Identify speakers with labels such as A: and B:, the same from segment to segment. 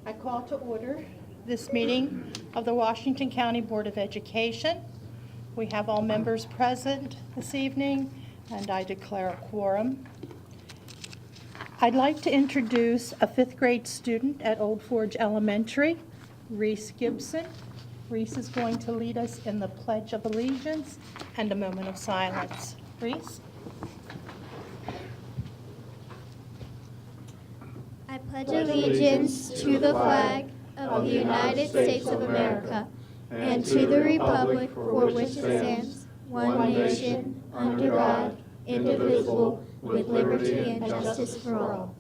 A: I call to order this meeting of the Washington County Board of Education. We have all members present this evening, and I declare a quorum. I'd like to introduce a fifth grade student at Old Forge Elementary, Reese Gibson. Reese is going to lead us in the Pledge of Allegiance and a moment of silence. Reese?
B: I pledge allegiance to the flag of the United States of America and to the republic for which it stands, one nation, under God, indivisible, with liberty and justice for all.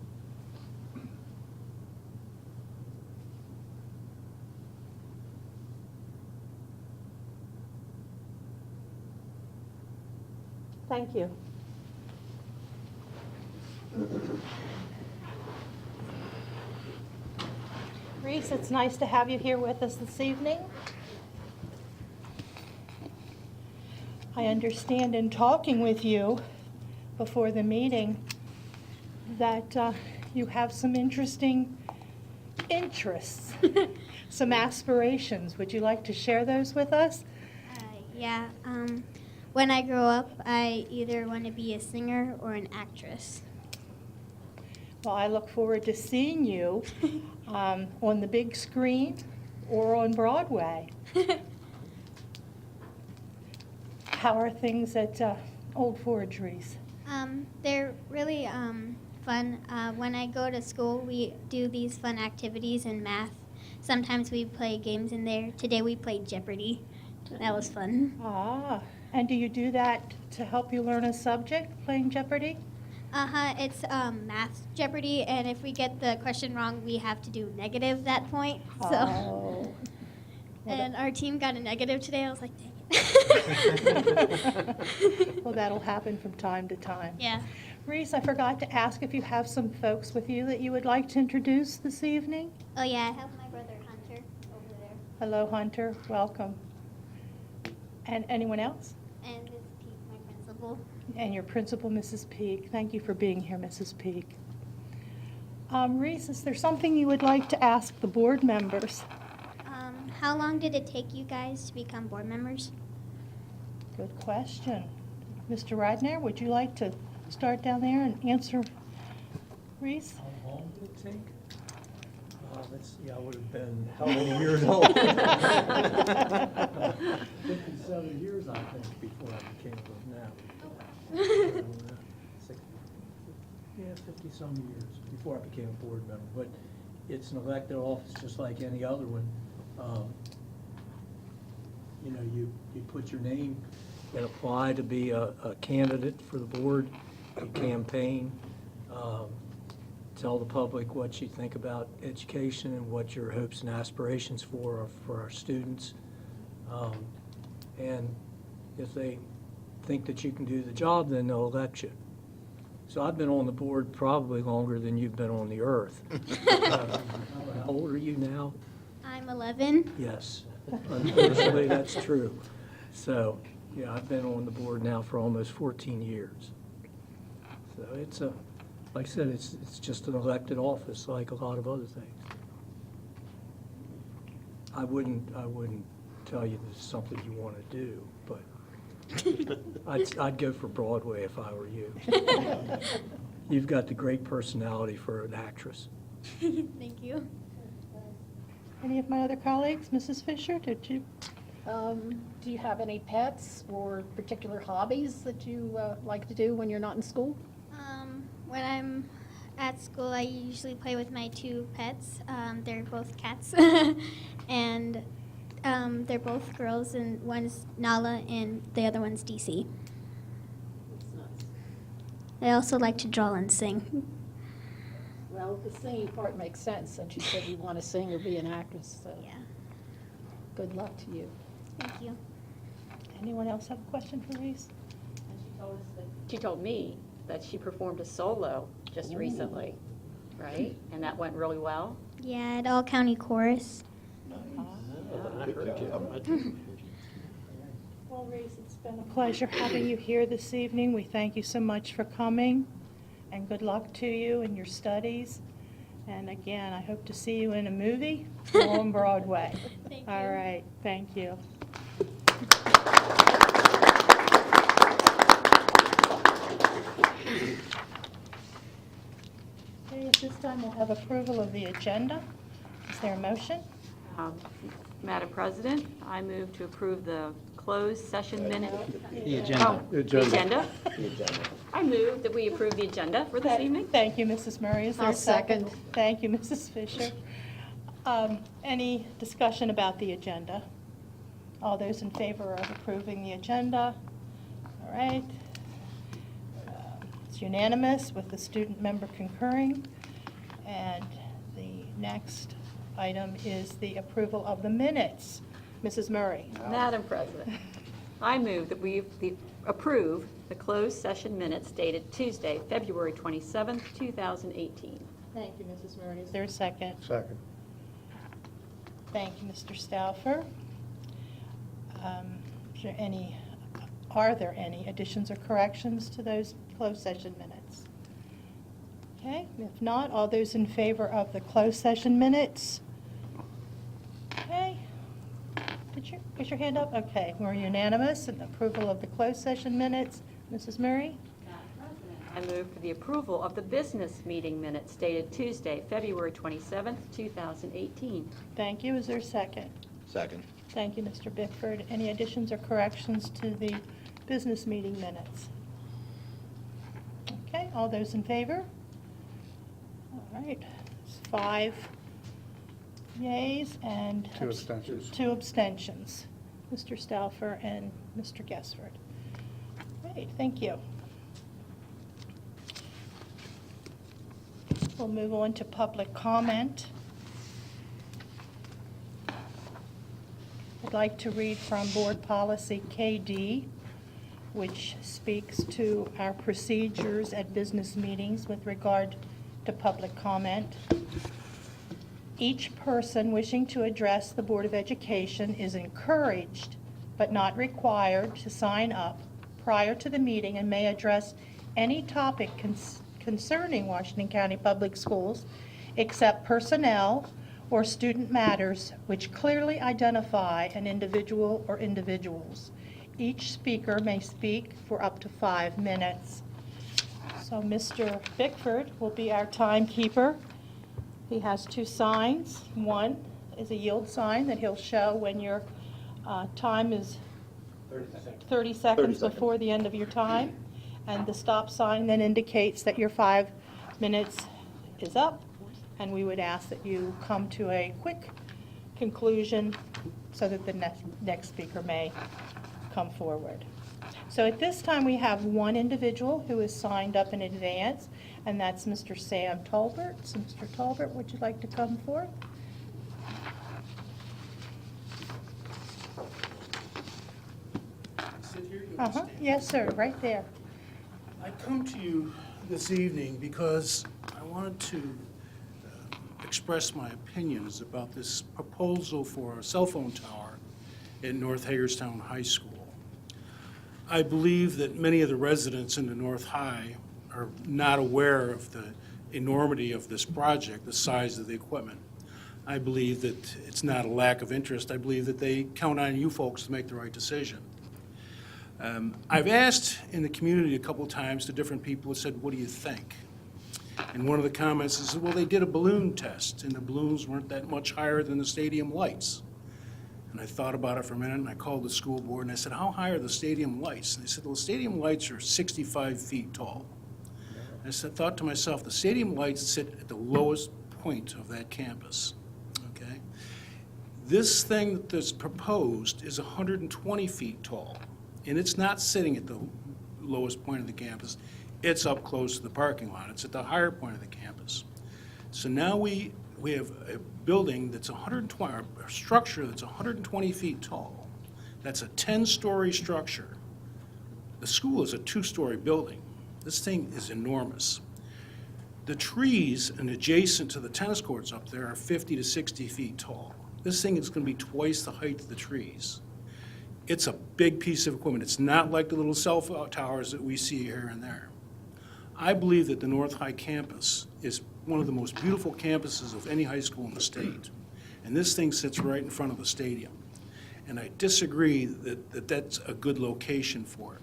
A: Thank you. Reese, it's nice to have you here with us this evening. I understand in talking with you before the meeting that you have some interesting interests, some aspirations. Would you like to share those with us?
B: Yeah, when I grow up, I either want to be a singer or an actress.
A: Well, I look forward to seeing you on the big screen or on Broadway. How are things at Old Forge, Reese?
B: They're really fun. When I go to school, we do these fun activities in math. Sometimes we play games in there. Today we played Jeopardy. That was fun.
A: Ah, and do you do that to help you learn a subject, playing Jeopardy?
B: It's math Jeopardy, and if we get the question wrong, we have to do negative that point. So,
A: Oh.
B: and our team got a negative today. I was like, dang it.
A: Well, that'll happen from time to time.
B: Yeah.
A: Reese, I forgot to ask if you have some folks with you that you would like to introduce this evening.
B: Oh yeah, I have my brother Hunter over there,
A: Hello, Hunter. Welcome. And anyone else?
B: and this is Pete, my principal.
A: And your principal, Mrs. Peak. Thank you for being here, Mrs. Peak. Reese, is there something you would like to ask the board members?
B: How long did it take you guys to become board members?
A: Good question. Mr. Radner, would you like to start down there and answer Reese?
C: How long did it take? Let's see, I would have been how many years old? 57 years, I think, before I became a now. 50-some years before I became a board member. But it's an elected office just like any other one. You know, you put your name and apply to be a candidate for the board, you campaign, tell the public what you think about education and what your hopes and aspirations for our students. And if they think that you can do the job, then they'll elect you. So I've been on the board probably longer than you've been on the earth. How old are you now?
B: I'm 11.
C: Yes, unfortunately, that's true. So, yeah, I've been on the board now for almost 14 years. So it's like I said, it's just an elected office like a lot of other things. I wouldn't tell you this is something you want to do, but I'd go for Broadway if I were you. You've got the great personality for an actress.
B: Thank you.
A: Any of my other colleagues? Mrs. Fisher, did you?
D: Do you have any pets or particular hobbies that you like to do when you're not in school?
B: When I'm at school, I usually play with my two pets. They're both cats, and they're both girls, and one's Nala and the other one's DC. I also like to draw and sing.
D: Well, the singing part makes sense since you said you want to sing or be an actress, so
B: Yeah,
D: good luck to you.
B: thank you.
A: Anyone else have a question for Reese?
E: And she told me that she performed a solo just recently, right? And that went really well.
B: Yeah, at All County Chorus.
A: Well, Reese, it's been a pleasure having you here this evening. We thank you so much for coming, and good luck to you in your studies. And again, I hope to see you in a movie on Broadway.
B: Thank
A: All
B: you.
A: right, thank you. Okay, at this time, we'll have approval of the agenda. Is there a motion?
E: Madam President, I move to approve the closed session minute.
F: The agenda.
E: The agenda? I move that we approve the agenda for this evening.
A: Thank you, Mrs. Murray. Is there a
D: I'll second.
A: Thank you, Mrs. Fisher. Any discussion about the agenda? All those in favor of approving the agenda? All right. It's unanimous with the student member concurring. And the next item is the approval of the minutes. Mrs. Murray?
E: Madam President, I move that we approve the closed session minutes dated Tuesday, February 27th, 2018.
A: Thank you, Mrs. Murray. Is there a second?
F: Second.
A: Thank you, Mr. Stauffer. Are there any additions or corrections to those closed session minutes? Okay, if not, all those in favor of the closed session minutes? Okay. Put your hand up? Okay, we're unanimous in approval of the closed session minutes. Mrs. Murray?
E: I move for the approval of the business meeting minutes dated Tuesday, February 27th, 2018.
A: Thank you. Is there a second?
F: Second.
A: Thank you, Mr. Bickford. Any additions or corrections to the business meeting minutes? Okay, all those in favor? All right, it's 5 yeas and
F: 2 abstentions.
A: 2 abstentions, Mr. Stauffer and Mr. Gessford. Great, thank you. We'll move on to public comment. I'd like to read from Board Policy KD, which speaks to our procedures at business meetings with regard to public comment. Each person wishing to address the Board of Education is encouraged, but not required, to sign up prior to the meeting and may address any topic concerning Washington County Public Schools except personnel or student matters which clearly identify an individual or individuals. Each speaker may speak for up to 5 minutes. So Mr. Bickford will be our timekeeper. He has 2 signs. One is a yield sign that he'll show when your time is 30 seconds before the end of your time. And the stop sign then indicates that your 5 minutes is up, and we would ask that you come to a quick conclusion so that the next speaker may come forward. So at this time, we have one individual who is signed up in advance, and that's Mr. Sam Tolbert. So Mr. Tolbert, would you like to come forth?
G: Sit here, you
A: Uh-huh.
G: understand?
A: Yes, sir, right there.
G: I come to you this evening because I wanted to express my opinions about this proposal for a cell phone tower at North Hagerstown High School. I believe that many of the residents in the North High are not aware of the enormity of this project, the size of the equipment. I believe that it's not a lack of interest. I believe that they count on you folks to make the right decision. I've asked in the community a couple times to different people who said, what do you think? And one of the comments is, well, they did a balloon test, and the balloons weren't that much higher than the stadium lights. And I thought about it for a minute, and I called the school board, and I said, how high are the stadium lights? And they said, well, the stadium lights are 65 feet tall. And I thought to myself, the stadium lights sit at the lowest point of that campus, okay? This thing that's proposed is 120 feet tall, and it's not sitting at the lowest point of the campus. It's up close to the parking lot. It's at the higher point of the campus. So now we have a building that's 120, a structure that's 120 feet tall. That's a 10-story structure. The school is a 2-story building. This thing is enormous. The trees and adjacent to the tennis courts up there are 50 to 60 feet tall. This thing is going to be twice the height of the trees. It's a big piece of equipment. It's not like the little cell phone towers that we see here and there. I believe that the North High campus is one of the most beautiful campuses of any high school in the state. And this thing sits right in front of the stadium. And I disagree that that's a good location for it.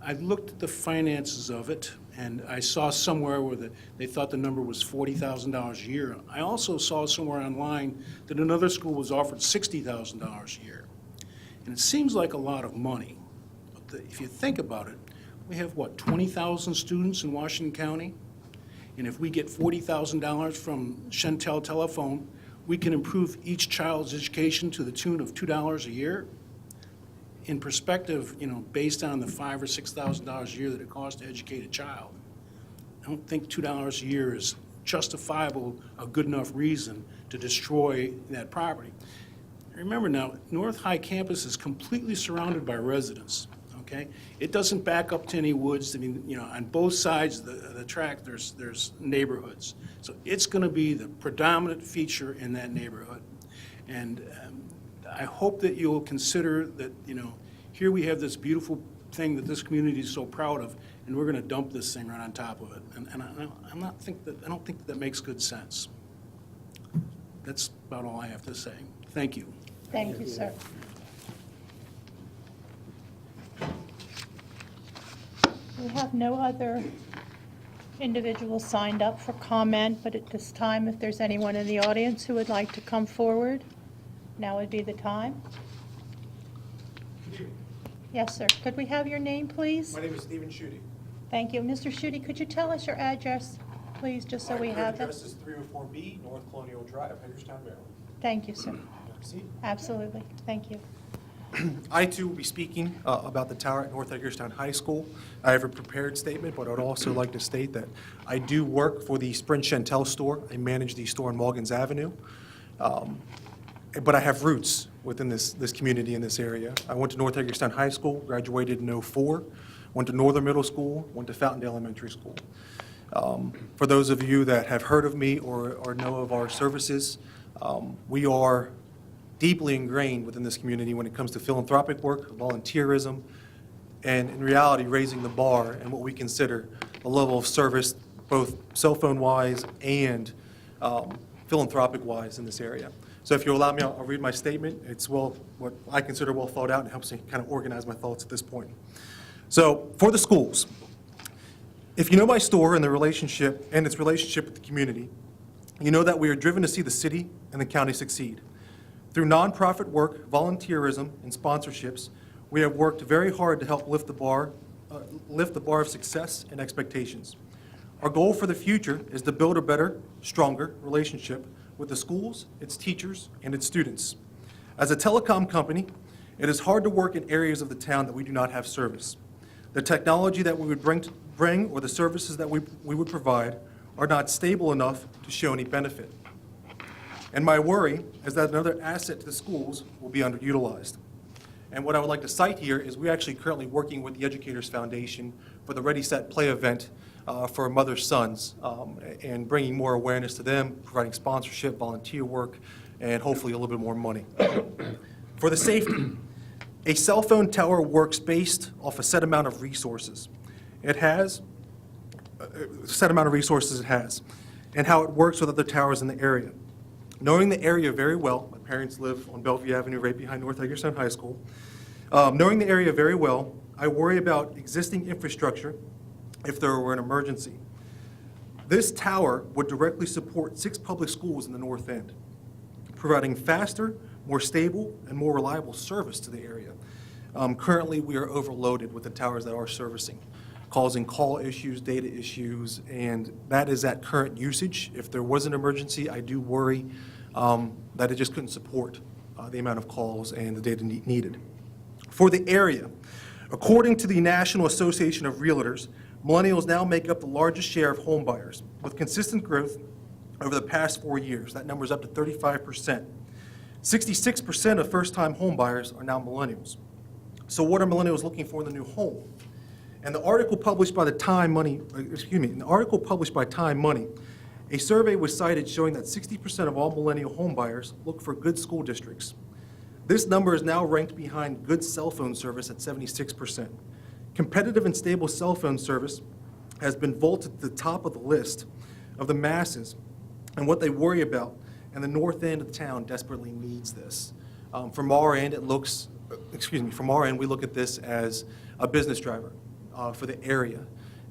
G: I looked at the finances of it, and I saw somewhere where they thought the number was $40,000 a year. I also saw somewhere online that another school was offered $60,000 a year. And it seems like a lot of money. But if you think about it, we have, what, 20,000 students in Washington County? And if we get $40,000 from Chantel Telephone, we can improve each child's education to the tune of $2 a year. In perspective, based on the $5,000 or $6,000 a year that it costs to educate a child, I don't think $2 a year is justifiable, a good enough reason to destroy that property. Remember now, North High Campus is completely surrounded by residents, okay? It doesn't back up to any woods. I mean, on both sides of the track, there's neighborhoods. So it's going to be the predominant feature in that neighborhood. And I hope that you'll consider that, here we have this beautiful thing that this community is so proud of, and we're going to dump this thing right on top of it. And I don't think that makes good sense. That's about all I have to say. Thank you.
A: Thank you, sir. We have no other individuals signed up for comment, but at this time, if there's anyone in the audience who would like to come forward, now would be the time. Yes, sir. Could we have your name, please?
F: My name is Stephen Schutte.
A: Thank you. Mr. Schutte, could you tell us your address, please, just so we have
F: My address
A: it?
F: is 304B North Colonial Drive, Hagerstown, Maryland.
A: Thank you, sir.
F: See?
A: Absolutely. Thank you.
F: I, too, will be speaking about the tower at North Hagerstown High School. I have a prepared statement, but I would also like to state that I do work for the Sprint Chantel store. I manage the store on Morgans Avenue. But I have roots within this community in this area. I went to North Hagerstown High School, graduated in '04, went to Northern Middle School, went to Fountaindale Elementary School. For those of you that have heard of me or know of our services, we are deeply ingrained within this community when it comes to philanthropic work, volunteerism, and in reality, raising the bar and what we consider a level of service, both cell phone-wise and philanthropic-wise in this area. So if you allow me, I'll read my statement. It's what I consider well thought out and helps me kind of organize my thoughts at this point. So for the schools, if you know my store and its relationship with the community, you know that we are driven to see the city and the county succeed. Through nonprofit work, volunteerism, and sponsorships, we have worked very hard to help lift the bar of success and expectations. Our goal for the future is to build a better, stronger relationship with the schools, its teachers, and its students. As a telecom company, it is hard to work in areas of the town that we do not have service. The technology that we would bring or the services that we would provide are not stable enough to show any benefit. And my worry is that another asset to the schools will be underutilized. And what I would like to cite here is we're actually currently working with the Educators Foundation for the Ready, Set, Play event for mother's sons, and bringing more awareness to them, providing sponsorship, volunteer work, and hopefully a little bit more money. For the safety, a cell phone tower works based off a set amount of resources. It has, a set amount of resources it has, and how it works with other towers in the area. Knowing the area very well, my parents live on Bellevue Avenue right behind North Hagerstown High School. Knowing the area very well, I worry about existing infrastructure if there were an emergency. This tower would directly support 6 public schools in the North End, providing faster, more stable, and more reliable service to the area. Currently, we are overloaded with the towers that are servicing, causing call issues, data issues, and that is at current usage. If there was an emergency, I do worry that it just couldn't support the amount of calls and the data needed. For the area, according to the National Association of Realtors, millennials now make up the largest share of home buyers, with consistent growth over the past 4 years. That number is up to 35%. 66% of first-time home buyers are now millennials. So what are millennials looking for in the new home? And the article published by Time Money, a survey was cited showing that 60% of all millennial home buyers look for good school districts. This number is now ranked behind good cell phone service at 76%. Competitive and stable cell phone service has been vaulted to the top of the list of the masses and what they worry about, and the north end of the town desperately needs this. From our end, from our end, we look at this as a business driver for the area.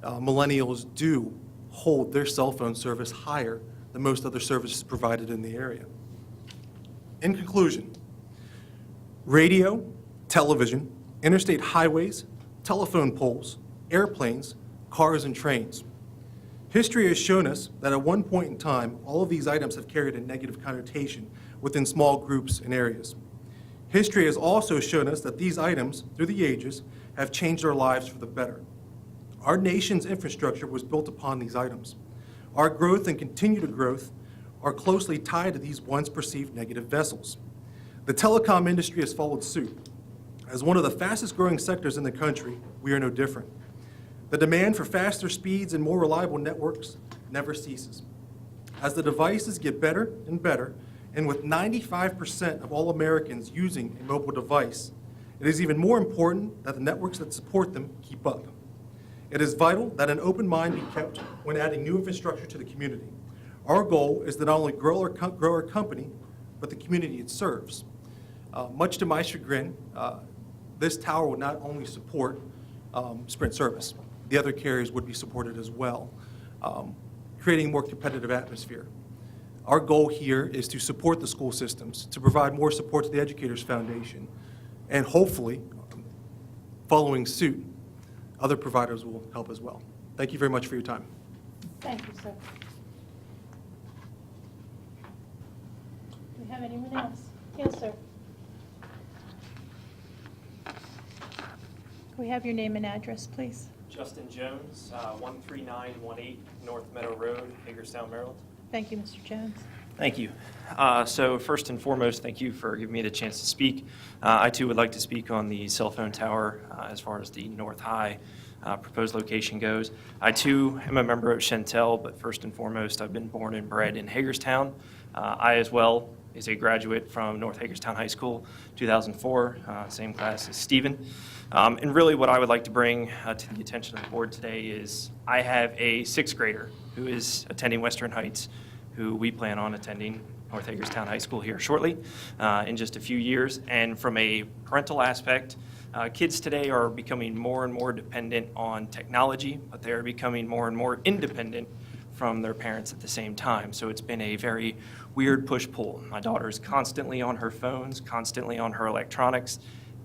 F: Millennials do hold their cell phone service higher than most other services provided in the area. In conclusion, radio, television, interstate highways, telephone poles, airplanes, cars, and trains. History has shown us that at one point in time, all of these items have carried a negative connotation within small groups and areas. History has also shown us that these items, through the ages, have changed our lives for the better. Our nation's infrastructure was built upon these items. Our growth and continued growth are closely tied to these once perceived negative vessels. The telecom industry has followed suit. As one of the fastest growing sectors in the country, we are no different. The demand for faster speeds and more reliable networks never ceases. As the devices get better and better, and with 95% of all Americans using a mobile device, it is even more important that the networks that support them keep up. It is vital that an open mind be kept when adding new infrastructure to the community. Our goal is to not only grow our company, but the community it serves. Much to my chagrin, this tower would not only support Sprint service, the other carriers would be supported as well, creating a more competitive atmosphere. Our goal here is to support the school systems, to provide more support to the Educators Foundation, and hopefully, following suit, other providers will help as well. Thank you very much for your time.
A: Thank you, sir. Do we have anyone else? Yes, sir. Can we have your name and address, please?
H: Justin Jones, 13918 North Meadow Road, Hagerstown, Maryland.
A: Thank you, Mr. Jones.
H: Thank you. So first and foremost, thank you for giving me the chance to speak. I too would like to speak on the cell phone tower as far as the North High proposed location goes. I too am a member of Shentel, but first and foremost, I've been born and bred in Hagerstown. I as well is a graduate from North Hagerstown High School, 2004, same class as Stephen. And really what I would like to bring to the attention of the board today is I have a sixth grader who is attending Western Heights, who we plan on attending North Hagerstown High School here shortly in just a few years. And from a parental aspect, kids today are becoming more and more dependent on technology, but they are becoming more and more independent from their parents at the same time. So it's been a very weird push-pull. My daughter is constantly on her phones, constantly on her electronics,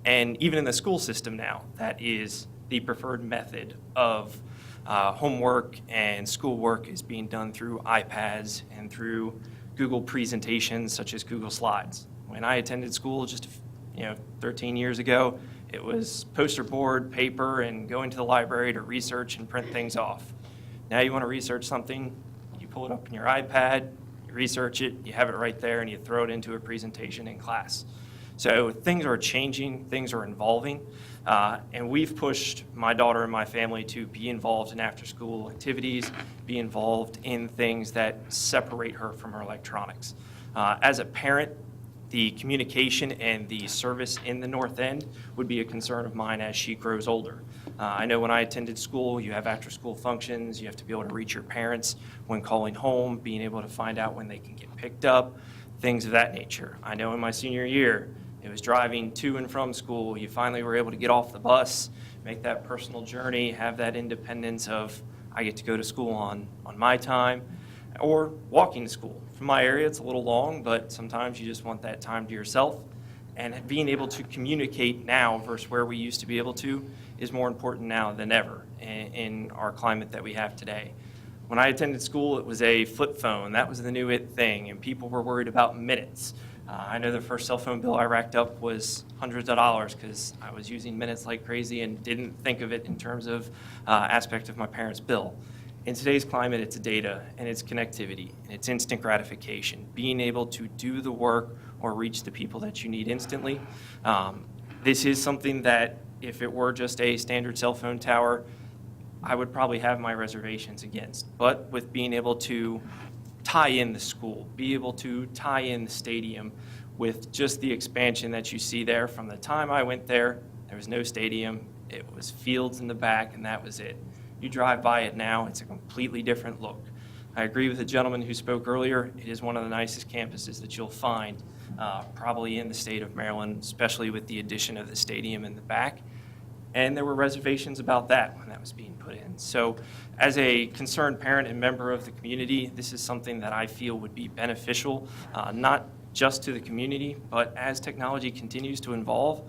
H: and even in the school system now, that is the preferred method of homework and schoolwork is being done through iPads and through Google presentations such as Google Slides. When I attended school just 13 years ago, it was poster board, paper, and going to the library to research and print things off. Now you want to research something, you pull it up in your iPad, you research it, you have it right there, and you throw it into a presentation in class. So things are changing, things are evolving, and we've pushed my daughter and my family to be involved in after-school activities, be involved in things that separate her from her electronics. As a parent, the communication and the service in the North End would be a concern of mine as she grows older. I know when I attended school, you have after-school functions, you have to be able to reach your parents when calling home, being able to find out when they can get picked up, things of that nature. I know in my senior year, it was driving to and from school. You finally were able to get off the bus, make that personal journey, have that independence of, I get to go to school on my time, or walking to school. From my area, it's a little long, but sometimes you just want that time to yourself. And being able to communicate now versus where we used to be able to is more important now than ever in our climate that we have today. When I attended school, it was a flip phone. That was the new it thing, and people were worried about minutes. I know the first cell phone bill I racked up was hundreds of dollars because I was using minutes like crazy and didn't think of it in terms of aspect of my parents' bill. In today's climate, it's data and it's connectivity and it's instant gratification, being able to do the work or reach the people that you need instantly. This is something that if it were just a standard cell phone tower, I would probably have my reservations against. But with being able to tie in the school, be able to tie in the stadium with just the expansion that you see there. From the time I went there was no stadium. It was fields in the back, and that was it. You drive by it now, it's a completely different look. I agree with the gentleman who spoke earlier. It is one of the nicest campuses that you'll find probably in the state of Maryland, especially with the addition of the stadium in the back. And there were reservations about that when that was being put in. So as a concerned parent and member of the community, this is something that I feel would be beneficial, not just to the community, but as technology continues to evolve.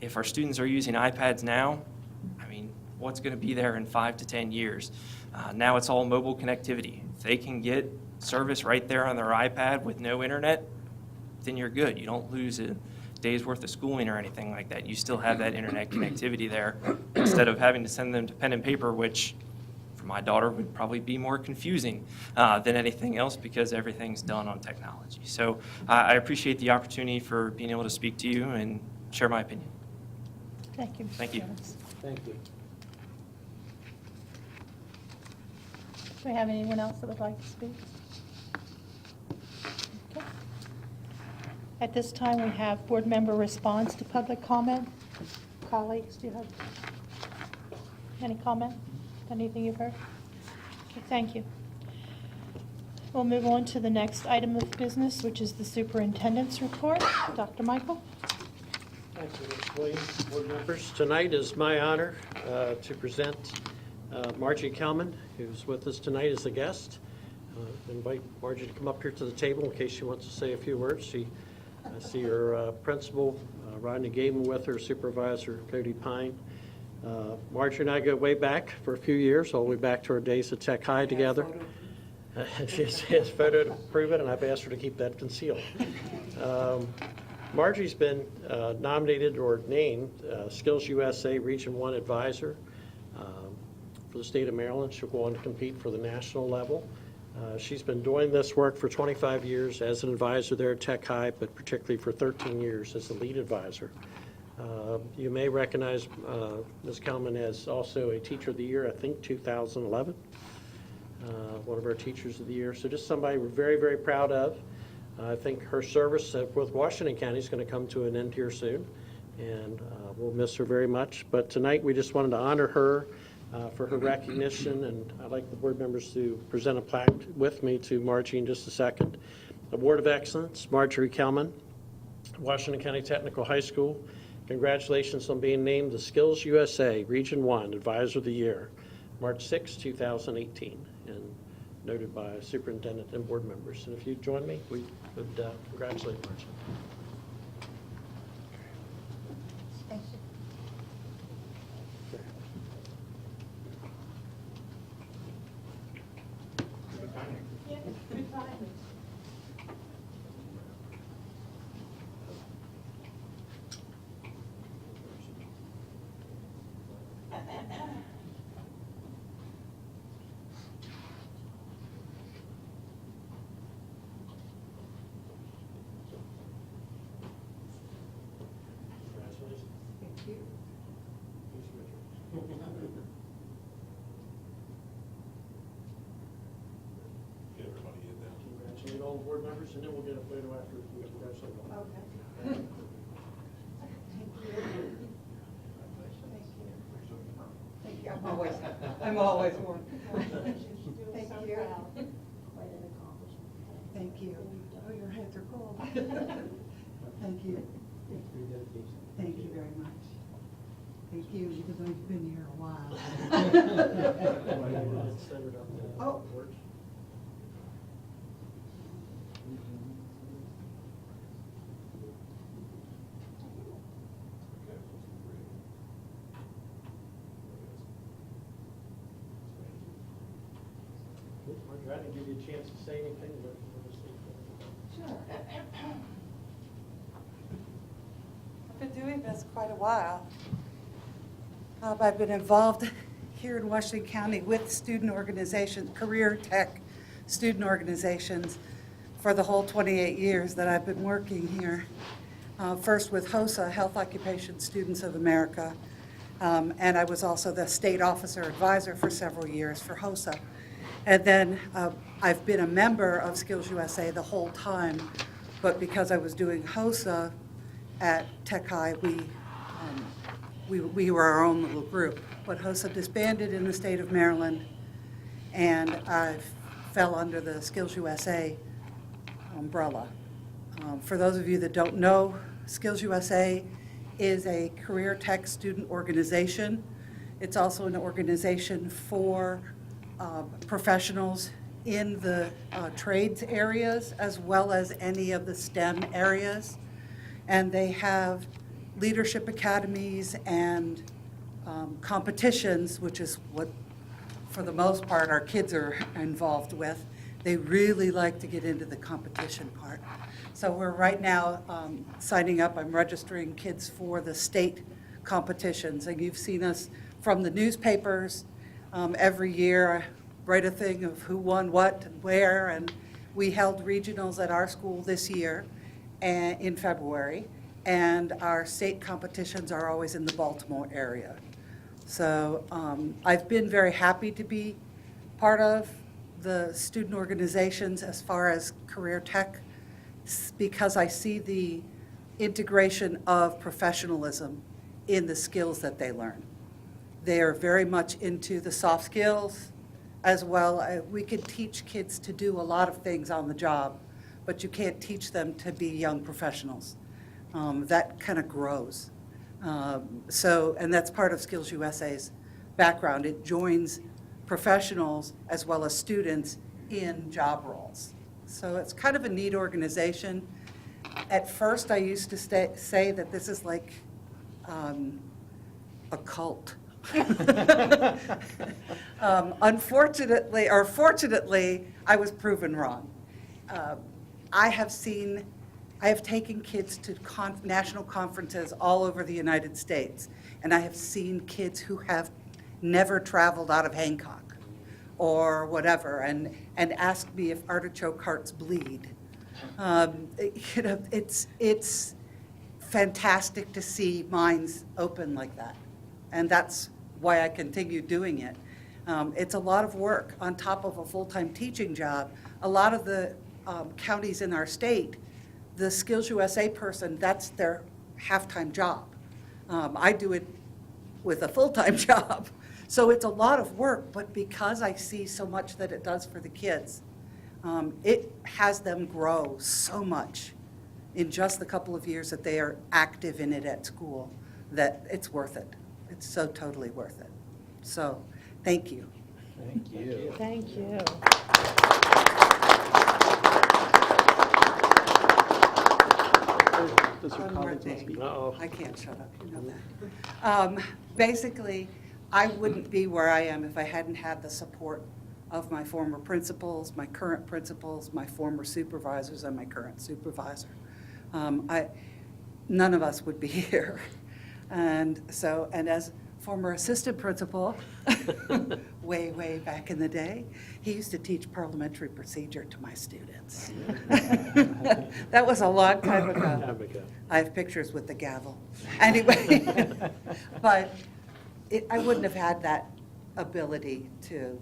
H: If our students are using iPads now, I mean, what's going to be there in 5 to 10 years? Now it's all mobile connectivity. If they can get service right there on their iPad with no internet, then you're good. You don't lose a day's worth of schooling or anything like that. You still have that internet connectivity there instead of having to send them to pen and paper, which for my daughter would probably be more confusing than anything else because everything's done on technology. So I appreciate the opportunity for being able to speak to you and share my opinion.
A: Thank you, Mr.
H: Thank you.
A: Jones.
C: Thank you.
A: Do we have anyone else that would like to speak? Okay. At this time, we have board member response to public comment. Colleagues, do you have any comment? Anything you've heard? Okay, thank you. We'll move on to the next item of business, which is the superintendent's report. Dr. Michael?
I: Thank you, Ms. Williams. Board members, tonight is my honor to present Margie Kelman, who's with us tonight as a guest. Invite Margie to come up here to the table in case she wants to say a few words. I see her principal, Rodney Gabin, with her, supervisor, Cody Pine. Margie and I go way back for a few years, all the way back to our days at Tech High together. She has photo to prove it, and I've asked her to keep that concealed. Margie's been nominated or named Skills USA Region 1 Advisor for the state of Maryland. She'll go on to compete for the national level. She's been doing this work for 25 years as an advisor there at Tech High, but particularly for 13 years as the lead advisor. You may recognize Ms. Kelman as also a Teacher of the Year, I think 2011, one of our Teachers of the Year. So just somebody we're very, very proud of. I think her service with Washington County is going to come to an end here soon, and we'll miss her very much. But tonight we just wanted to honor her for her recognition, and I'd like the board members to present a plaque with me to Margie in just a second. Award of Excellence, Marjorie Kelman, Washington County Technical High School. Congratulations on being named the Skills USA Region 1 Advisor of the Year, March 6, 2018, and noted by superintendent and board members. And if you'd join me, we would congratulate Margie.
A: Thank you.
I: Congratulations.
B: Thank you.
I: Congratulate all the board members, and then we'll get a photo after we congratulate all.
B: Okay. Thank you. I'm always warm. Thank you.
J: Thank you. Oh, your hands are cold. Thank you. Thank you very much. Thank you, because I've been here a while. Oh.
I: Marjorie, I didn't give you a chance to say anything, but we'll just
J: Sure. I've been doing this quite a while. I've been involved here in Washington County with student organizations, career tech student organizations for the whole 28 years that I've been working here. First with HOSA, Health Occupation Students of America, and I was also the state officer advisor for several years for HOSA. And then I've been a member of Skills USA the whole time, but because I was doing HOSA at Tech High, we were our own little group. But HOSA disbanded in the state of Maryland, and I've fell under the Skills USA umbrella. For those of you that don't know, Skills USA is a career tech student organization. It's also an organization for professionals in the trades areas as well as any of the STEM areas. And they have leadership academies and competitions, which is what, for the most part, our kids are involved with. They really like to get into the competition part. So we're right now signing up. I'm registering kids for the state competitions. And you've seen us from the newspapers every year, write a thing of who won what and where. And we held regionals at our school this year in February. And our state competitions are always in the Baltimore area. So I've been very happy to be part of the student organizations as far as career tech, because I see the integration of professionalism in the skills that they learn. They are very much into the soft skills as well. We can teach kids to do a lot of things on the job, but you can't teach them to be young professionals. That kind of grows. And that's part of Skills USA's background. It joins professionals as well as students in job roles. So it's kind of a neat organization. At first, I used to say that this is like a cult. Unfortunately, or fortunately, I was proven wrong. I have taken kids to national conferences all over the United States, and I have seen kids who have never traveled out of Hancock or whatever, and ask me if artichoke hearts bleed. It's fantastic to see minds open like that, and that's why I continue doing it. It's a lot of work on top of a full-time teaching job. A lot of the counties in our state, the Skills USA person, that's their half-time job. I do it with a full-time job. So it's a lot of work, but because I see so much that it does for the kids, it has them grow so much in just the couple of years that they are active in it at school, that it's worth it. It's so totally worth it. So, thank you.
C: Thank you.
A: Thank you.
I: Does your
J: One more
I: colleagues want to
J: thing.
I: speak? Uh-oh.
J: I can't shut up, you know that. Basically, I wouldn't be where I am if I hadn't had the support of my former principals, my current principals, my former supervisors, and my current supervisor. None of us would be here. And as former assistant principal, way back in the day, he used to teach parliamentary procedure to my students. That was a long time ago. I have pictures with the gavel. Anyway, but I wouldn't have had that ability to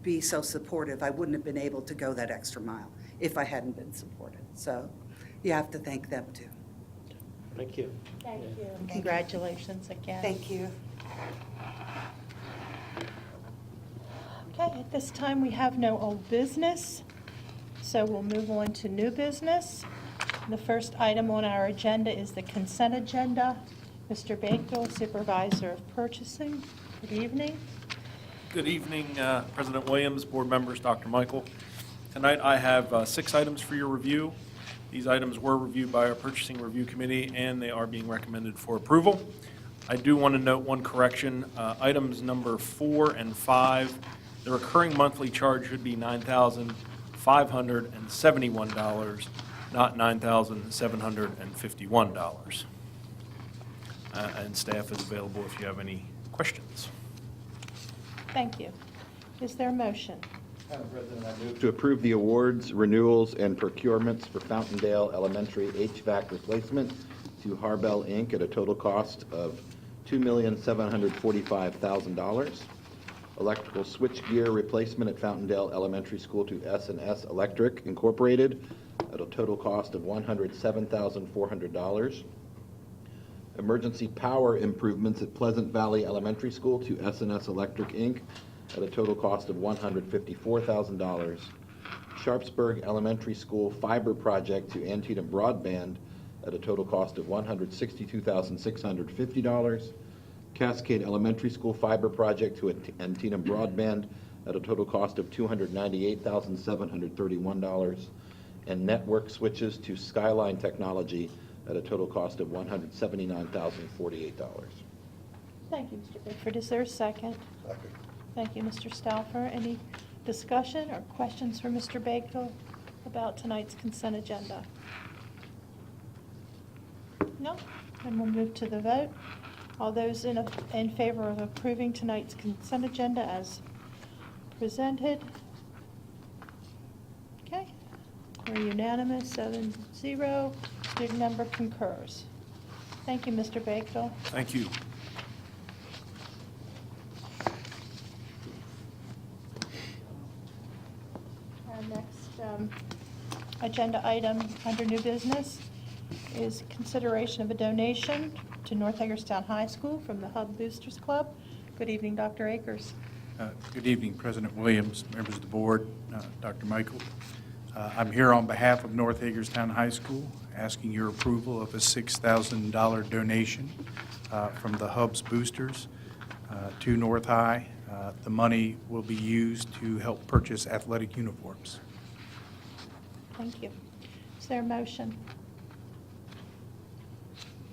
J: be so supportive. I wouldn't have been able to go that extra mile if I hadn't been supported. So you have to thank them too.
I: Thank you.
A: Thank you. Congratulations again.
J: Thank you.
A: Okay, at this time, we have no old business, so we'll move on to new business. The first item on our agenda is the consent agenda. Mr. Bakewell, Supervisor of Purchasing, good evening.
K: Good evening, President Williams, board members, Dr. Michael. Tonight I have 6 items for your review. These items were reviewed by our Purchasing Review Committee, and they are being recommended for approval. I do want to note one correction. Items number 4 and 5, the recurring monthly charge should be $9,571, not $9,751. And staff is available if you have any questions.
A: Thank you. Is there a motion?
L: Madam President, I move to approve the awards, renewals, and procurements for Fountaindale Elementary HVAC replacement to Harbell, Inc. at a total cost of $2,745,000. Electrical switchgear replacement at Fountaindale Elementary School to S&S Electric Incorporated at a total cost of $107,400. Emergency power improvements at Pleasant Valley Elementary School to S&S Electric, Inc. at a total cost of $154,000. Sharpsburg Elementary School Fiber Project to Antietam Broadband at a total cost of $162,650. Cascade Elementary School Fiber Project to Antietam Broadband at a total cost of $298,731. And network switches to Skyline Technology at a total cost of $179,048.
A: Thank you, Mr. Bickford. Is there a second? Second. Thank you, Mr. Stauffer. Any discussion or questions for Mr. Bakewell about tonight's consent agenda? No? Then we'll move to the vote. All those in favor of approving tonight's consent agenda as presented? Okay. We're unanimous, 7-0. Student member concurs. Thank you, Mr. Bakewell.
K: Thank you.
A: Our next agenda item under new business is consideration of a donation to North Hagerstown High School from the Hub Boosters Club. Good evening, Dr. Akers.
M: Good evening, President Williams, members of the board, Dr. Michael. I'm here on behalf of North Hagerstown High School, asking your approval of a $6,000 donation from the Hub's Boosters to North High. The money will be used to help purchase athletic uniforms.
A: Thank you. Is there a motion?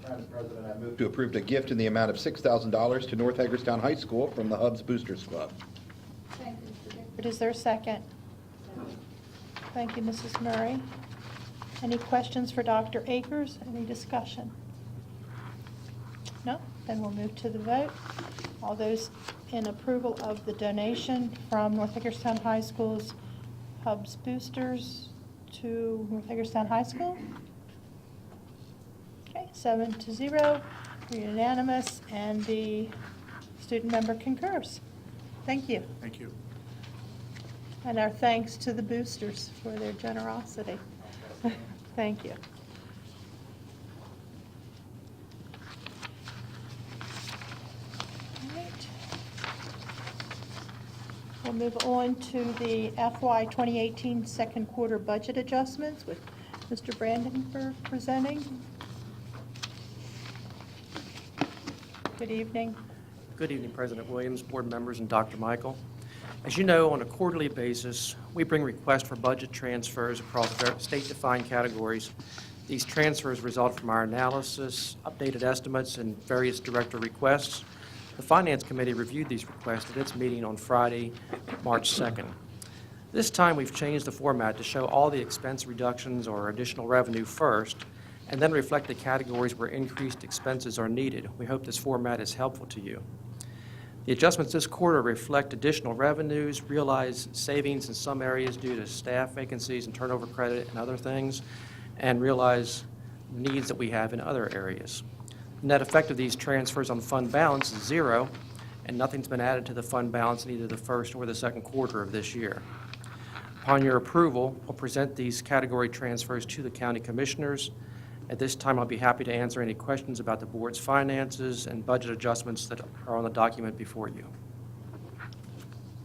L: Madam President, I move to approve a gift in the amount of $6,000 to North Hagerstown High School from the Hub's Boosters Club.
A: Thank you, Mr. Bickford. Is there a second? Thank you, Mrs. Murray. Any questions for Dr. Akers? Any discussion? No? Then we'll move to the vote. All those in approval of the donation from North Hagerstown High School's Hub's Boosters to North Hagerstown High School? Okay, 7-0. We're unanimous, and the student member concurs. Thank you.
M: Thank you.
A: And our thanks to the boosters for their generosity. Thank you. All right. We'll move on to the FY 2018 second quarter budget adjustments with Mr. Brandenburg presenting. Good evening.
N: Good evening, President Williams, board members, and Dr. Michael. As you know, on a quarterly basis, we bring requests for budget transfers across state-defined categories. These transfers result from our analysis, updated estimates, and various director requests. The Finance Committee reviewed these requests at its meeting on Friday, March 2nd. This time, we've changed the format to show all the expense reductions or additional revenue first, and then reflect the categories where increased expenses are needed. We hope this format is helpful to you. The adjustments this quarter reflect additional revenues, realized savings in some areas due to staff vacancies and turnover credit and other things, and realize needs that we have in other areas. The net effect of these transfers on fund balance is 0, and nothing's been added to the fund balance in either the first or the second quarter of this year. Upon your approval, we'll present these category transfers to the county commissioners. At this time, I'll be happy to answer any questions about the board's finances and budget adjustments that are on the document before you.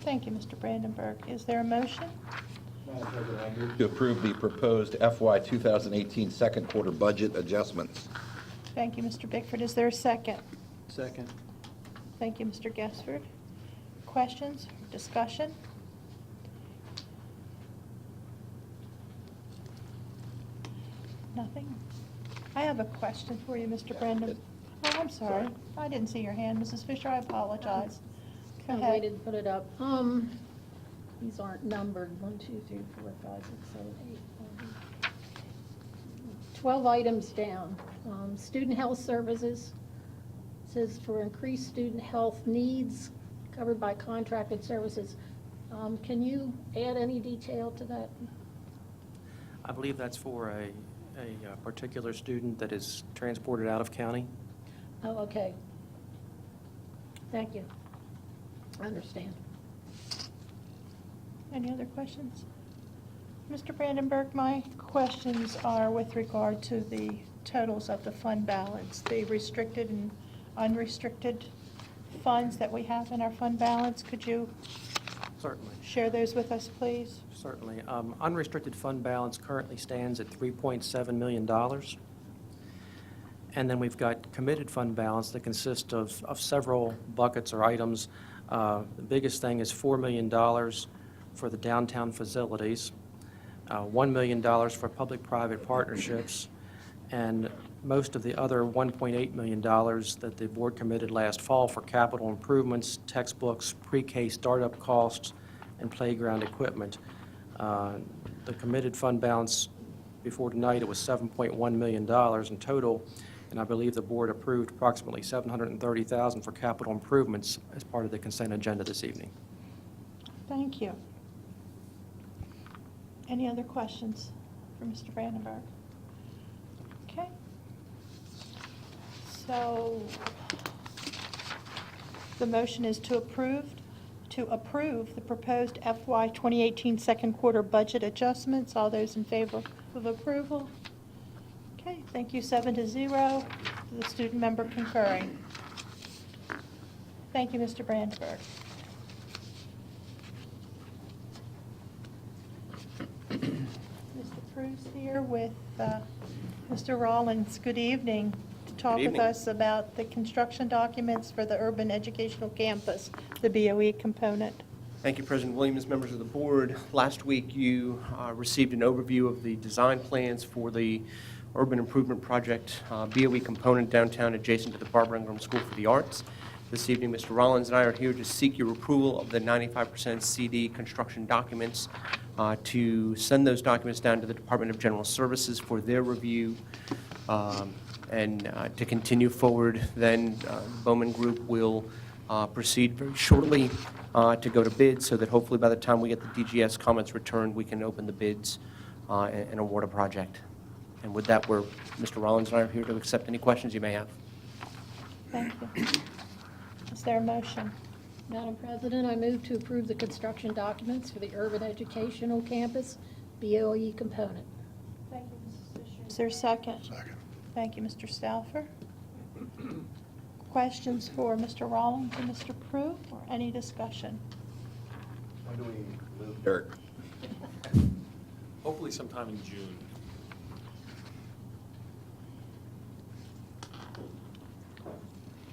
A: Thank you, Mr. Brandenburg. Is there a motion?
L: Madam President, I move to approve the proposed FY 2018 second quarter budget adjustments.
A: Thank you, Mr. Bickford. Is there a second?
C: Second.
A: Thank you, Mr. Guessford. Questions, discussion? Nothing? I have a question for you, Mr. Brandon. Oh, I'm sorry. I didn't see your hand, Mrs. Fisher. I apologize. Go
D: I
A: ahead.
D: waited to put it up. These aren't numbered. 1, 2, 3, 4, 5, 6, 7, 8, 12 items down. Student health services says for increased student health needs covered by contracted services. Can you add any detail to that?
N: I believe that's for a particular student that is transported out of county.
D: Oh, okay. Thank you. I understand.
A: Any other questions? Mr. Brandenburg, my questions are with regard to the totals of the fund balance, the restricted and unrestricted funds that we have in our fund balance. Could you
N: Certainly.
A: share those with us, please?
N: Certainly. Unrestricted fund balance currently stands at $3.7 million. And then we've got committed fund balance that consists of several buckets or items. The biggest thing is $4 million for the downtown facilities, $1 million for public-private partnerships, and most of the other $1.8 million that the board committed last fall for capital improvements, textbooks, pre-K startup costs, and playground equipment. The committed fund balance before tonight, it was $7.1 million in total, and I believe the board approved approximately $730,000 for capital improvements as part of the consent agenda this evening.
A: Thank you. Any other questions for Mr. Brandenburg? Okay. So the motion is to approve the proposed FY 2018 second quarter budget adjustments. All those in favor of approval? Okay, thank you, 7-0. The student member concurring. Thank you, Mr. Brandenburg. Mr. Cruz here with Mr. Rollins. Good evening. To talk with
O: evening.
A: us about the construction documents for the Urban Educational Campus, the BOE component.
O: Thank you, President Williams, members of the board. Last week, you received an overview of the design plans for the Urban Improvement Project BOE component downtown adjacent to the Barbara Ingram School for the Arts. This evening, Mr. Rollins and I are here to seek your approval of the 95% CD construction documents, to send those documents down to the Department of General Services for their review, and to continue forward. Then Bowman Group will proceed very shortly to go to bid, so that hopefully by the time we get the DGS comments returned, we can open the bids and award a project. And with that, Mr. Rollins and I are here to accept any questions you may have.
A: Thank you. Is there a motion?
D: Madam President, I move to approve the construction documents for the Urban Educational Campus BOE component.
A: Thank you, Mrs. Fisher. Is there a second? Second. Thank you, Mr. Stauffer. Questions for Mr. Rollins and Mr. Prue, or any discussion?
L: When do we move dirt?
K: Hopefully sometime in June.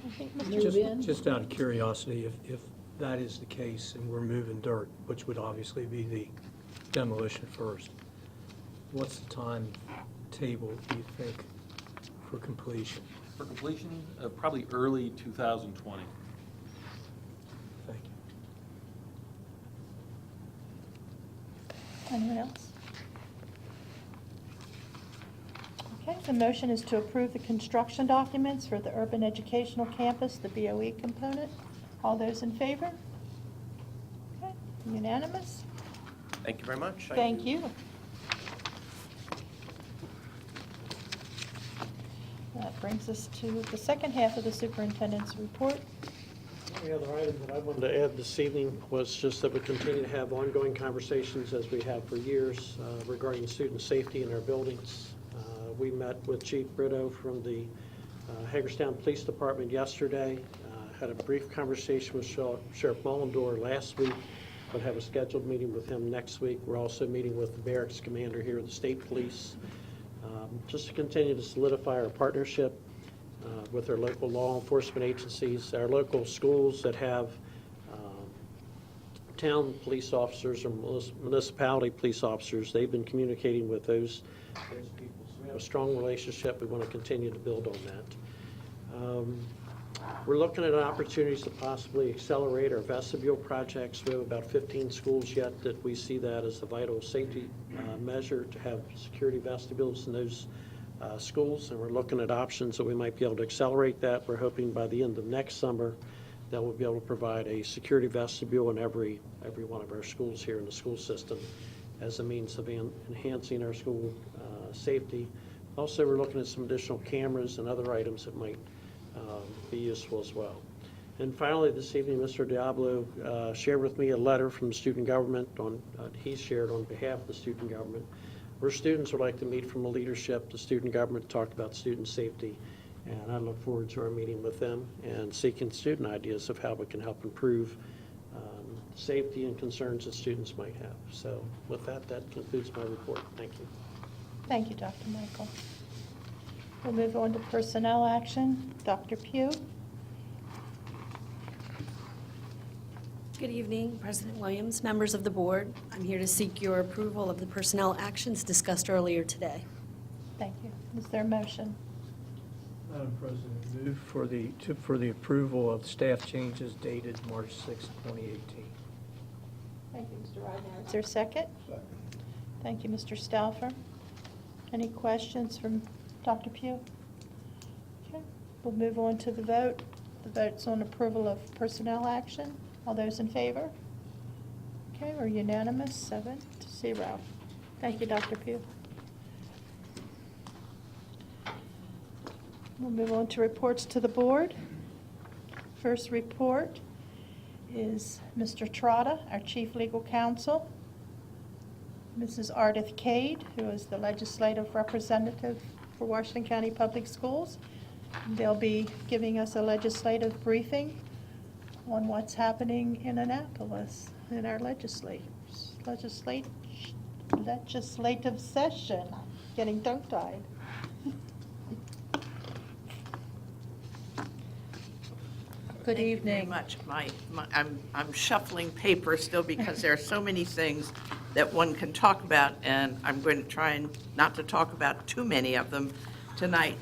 A: I think Mr.
C: Just out of curiosity, if that is the case and we're moving dirt, which would obviously be the demolition first, what's the timetable, do you think, for completion?
K: For completion, probably early 2020.
C: Thank you.
A: Anyone else? Okay, the motion is to approve the construction documents for the Urban Educational Campus, the BOE component. All those in favor? Okay, unanimous.
O: Thank you very much.
A: Thank you. That brings us to the second half of the superintendent's report.
I: The other item that I wanted to add this evening was just that we continue to have ongoing conversations, as we have for years, regarding student safety in our buildings. We met with Chief Brito from the Hagerstown Police Department yesterday, had a brief conversation with Sheriff Mullendore last week, but have a scheduled meeting with him next week. We're also meeting with the barracks commander here at the State Police, just to continue to solidify our partnership with our local law enforcement agencies, our local schools that have town police officers or municipality police officers. They've been communicating with those people. So we have a strong relationship. We want to continue to build on that. We're looking at opportunities to possibly accelerate our vestibule projects. We have about 15 schools yet that we see that as a vital safety measure to have security vestibules in those schools, and we're looking at options that we might be able to accelerate that. We're hoping by the end of next summer that we'll be able to provide a security vestibule in every one of our schools here in the school system as a means of enhancing our school safety. Also, we're looking at some additional cameras and other items that might be useful as well. And finally, this evening, Mr. Diablo shared with me a letter from the student government he shared on behalf of the student government, where students would like to meet from the leadership, the student government, to talk about student safety And I look forward to our meeting with them and seeking student ideas of how we can help improve safety and concerns that students might have. So with that, that concludes my report. Thank you.
A: Thank you, Dr. Michael. We'll move on to personnel action. Dr. Pugh.
P: Good evening, President Williams, members of the board. I'm here to seek your approval of the personnel actions discussed earlier today.
A: Thank you. Is there a motion?
C: Madam President, move for the approval of staff changes dated March 6, 2018.
A: Thank you, Mr. Ridenour. Is there a second? Second. Thank you, Mr. Stauffer. Any questions from Dr. Pugh? Okay, we'll move on to the vote. The vote's on approval of personnel action. All those in favor? Okay, we're unanimous, 7-0. Thank you, Dr. Pugh. We'll move on to reports to the board. First report is Mr. Trotta, our Chief Legal Counsel, Mrs. Ardith Cade, who is the Legislative Representative for Washington County Public Schools. They'll be giving us a legislative briefing on what's happening in Annapolis in our legislative session. Getting tongue-tied. Good
Q: Thank you very
A: evening.
Q: much. I'm shuffling paper still because there are so many things that one can talk about, and I'm going to try and not to talk about too many of them tonight.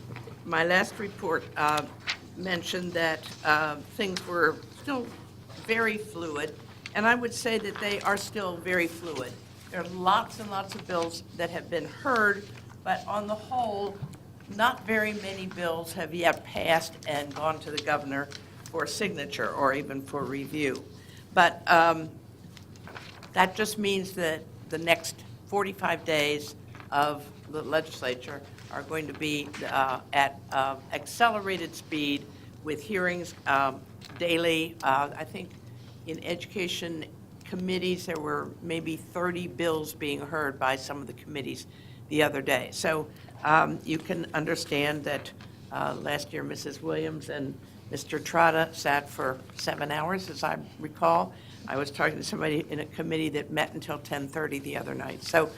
Q: My last report mentioned that things were still very fluid, and I would say that they are still very fluid. There are lots and lots of bills that have been heard, but on the whole, not very many bills have yet passed and gone to the governor for signature or even for review. But that just means that the next 45 days of the legislature are going to be at accelerated speed with hearings daily. I think in education committees, there were maybe 30 bills being heard by some of the committees the other day. So you can understand that last year Mrs. Williams and Mr. Trotta sat for 7 hours, as I recall. I was talking to somebody in a committee that met until 10:30 the other night. So,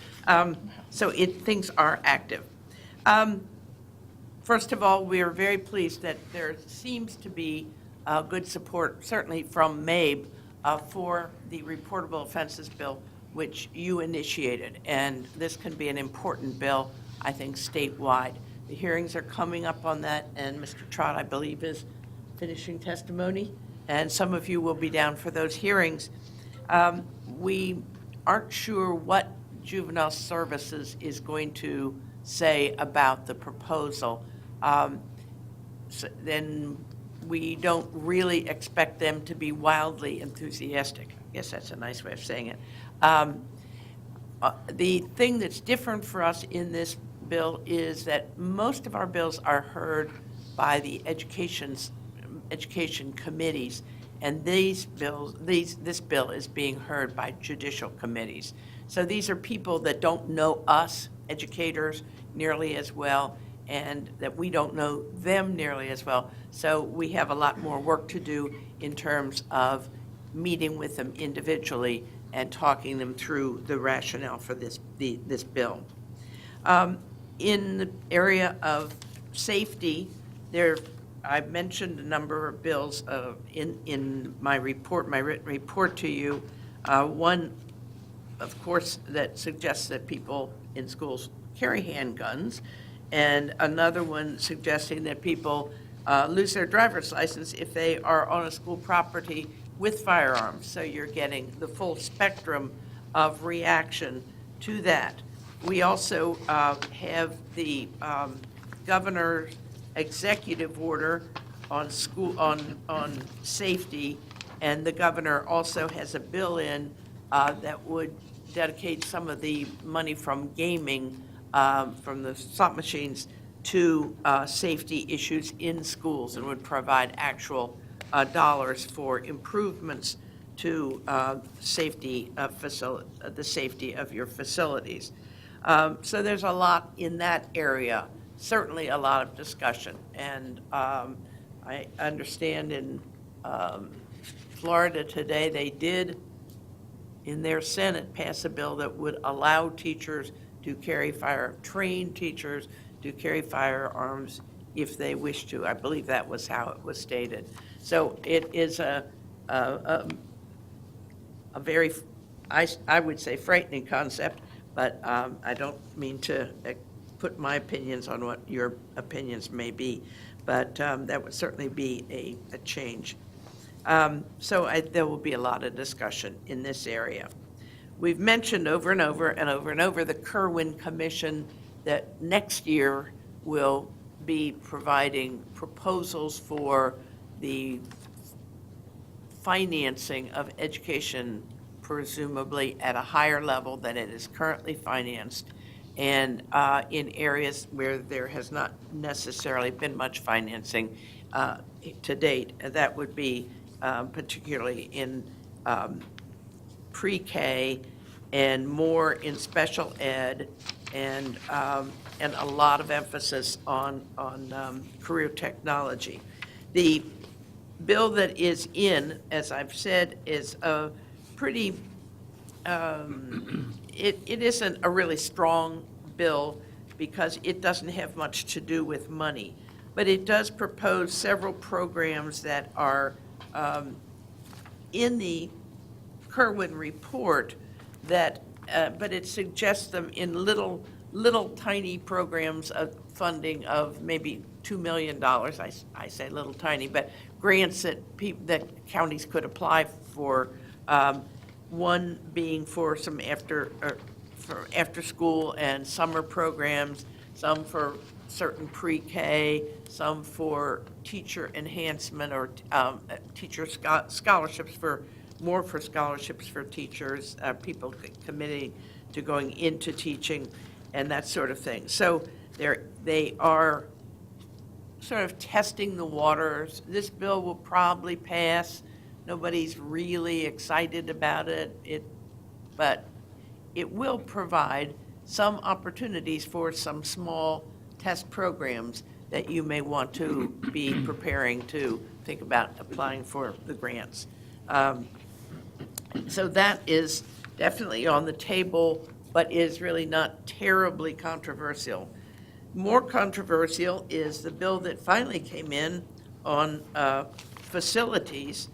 Q: things are active. First of all, we are very pleased that there seems to be good support, certainly from MABE, for the reportable offenses bill, which you initiated. And this can be an important bill, I think, statewide. The hearings are coming up on that, and Mr. Trott, I believe, is finishing testimony, and some of you will be down for those hearings. We aren't sure what Juvenile Services is going to say about the proposal. Then we don't really expect them to be wildly enthusiastic. I guess that's a nice way of saying it. The thing that's different for us in this bill is that most of our bills are heard by the education committees, and this bill is being heard by judicial committees. So these are people that don't know us, educators, nearly as well, and that we don't know them nearly as well. So we have a lot more work to do in terms of meeting with them individually and talking them through the rationale for this bill. In the area of safety, I've mentioned a number of bills in my report, my written report to you. One, of course, that suggests that people in schools carry handguns, and another one suggesting that people lose their driver's license if they are on a school property with firearms. So you're getting the full spectrum of reaction to that. We also have the governor's executive order on safety, and the governor also has a bill in that would dedicate some of the money from gaming, from the slot machines, to safety issues in schools, and would provide actual dollars for improvements to the safety of your facilities. So there's a lot in that area certainly a lot of discussion. And I understand in Florida today, they did, in their Senate, pass a bill that would allow teachers to train teachers to carry firearms if they wish to. I believe that was how it was stated. So it is a very, I would say, frightening concept, but I don't mean to put my opinions on what your opinions may be, but that would certainly be a change. So there will be a lot of discussion in this area. We've mentioned over and over and over and over the Kerwin Commission that next year will be providing proposals for the financing of education, presumably at a higher level than it is currently financed, and in areas where there has not necessarily been much financing to date. And that would be particularly in pre-K and more in special ed, and a lot of emphasis on career technology. The bill that is in, as I've said, is a pretty, it isn't a really strong bill because it doesn't have much to do with money, but it does propose several programs that are in the Kerwin report that, but it suggests them in little tiny programs of funding of maybe $2 million. I say little tiny, but grants that that counties could apply for. One being for some after school and summer programs, some for certain pre-K, some for teacher enhancement or teacher scholarships more for scholarships for teachers, people committing to going into teaching and that sort of thing. So they are sort of testing the waters. This bill will probably pass. Nobody's really excited about it, but it will provide some opportunities for some small test programs that you may want to be preparing to think about applying for the grants. So that is definitely on the table, but is really not terribly controversial. More controversial is the bill that finally came in on facilities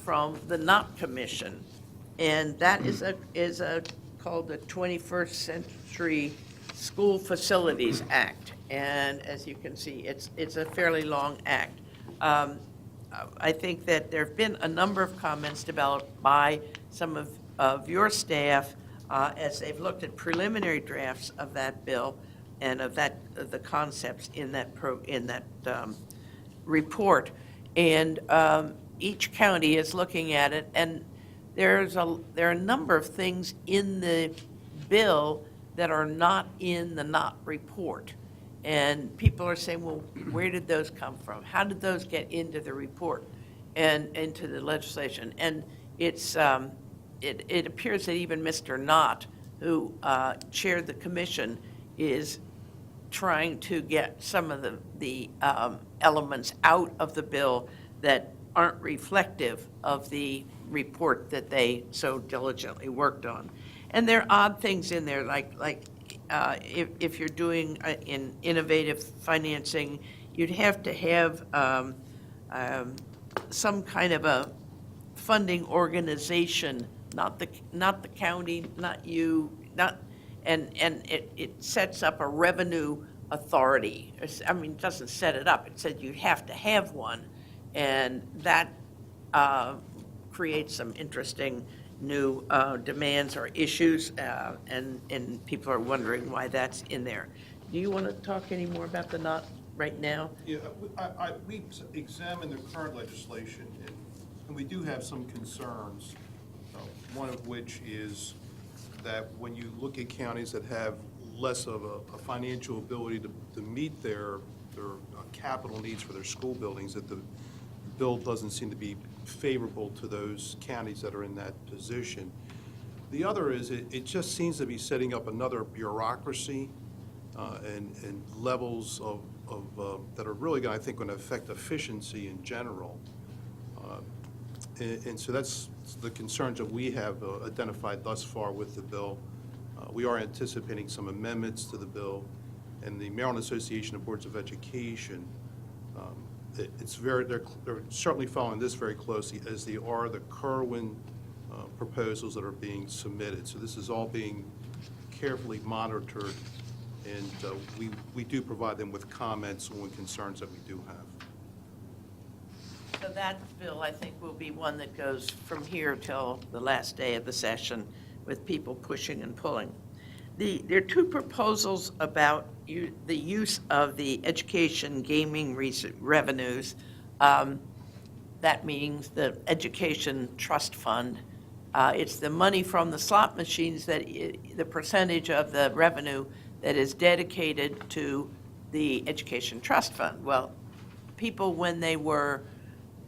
Q: from the Knott Commission, and that is called the 21st Century School Facilities Act. And as you can see, it's a fairly long act. I think that there have been a number of comments developed by some of your staff as they've looked at preliminary drafts of that bill and of the concepts in that report. And each county is looking at it, and there are a number of things in the bill that are not in the Knott report. And people are saying, well, where did those come from? How did those get into the report and into the legislation? And it appears that even Mr. Knott, who chaired the commission, is trying to get some of the elements out of the bill that aren't reflective of the report that they so diligently worked on. And there are odd things in there, like if you're doing in innovative financing, you'd have to have some kind of a funding organization, not the county, not you, and it sets up a revenue authority. I mean, it doesn't set it up. It said you'd have to have one, and that creates some interesting new demands or issues, and people are wondering why that's in there. Do you want to talk any more about the Knott right now?
R: Yeah, we examined the current legislation, and we do have some concerns, one of which is that when you look at counties that have less of a financial ability to meet their capital needs for their school buildings, that the bill doesn't seem to be favorable to those counties that are in that position. The other is it just seems to be setting up another bureaucracy and levels of that are really, I think, going to affect efficiency in general. And so that's the concerns that we have identified thus far with the bill. We are anticipating some amendments to the bill, and the Maryland Association of Boards of Education, they're certainly following this very closely, as they are the Kerwin proposals that are being submitted. So this is all being carefully monitored, and we do provide them with comments on concerns that we do have.
Q: So that bill, I think, will be one that goes from here till the last day of the session with people pushing and pulling. There are two proposals about the use of the education gaming revenues. That means the education trust fund. It's the money from the slot machines, the percentage of the revenue that is dedicated to the education trust fund. Well, people, when they were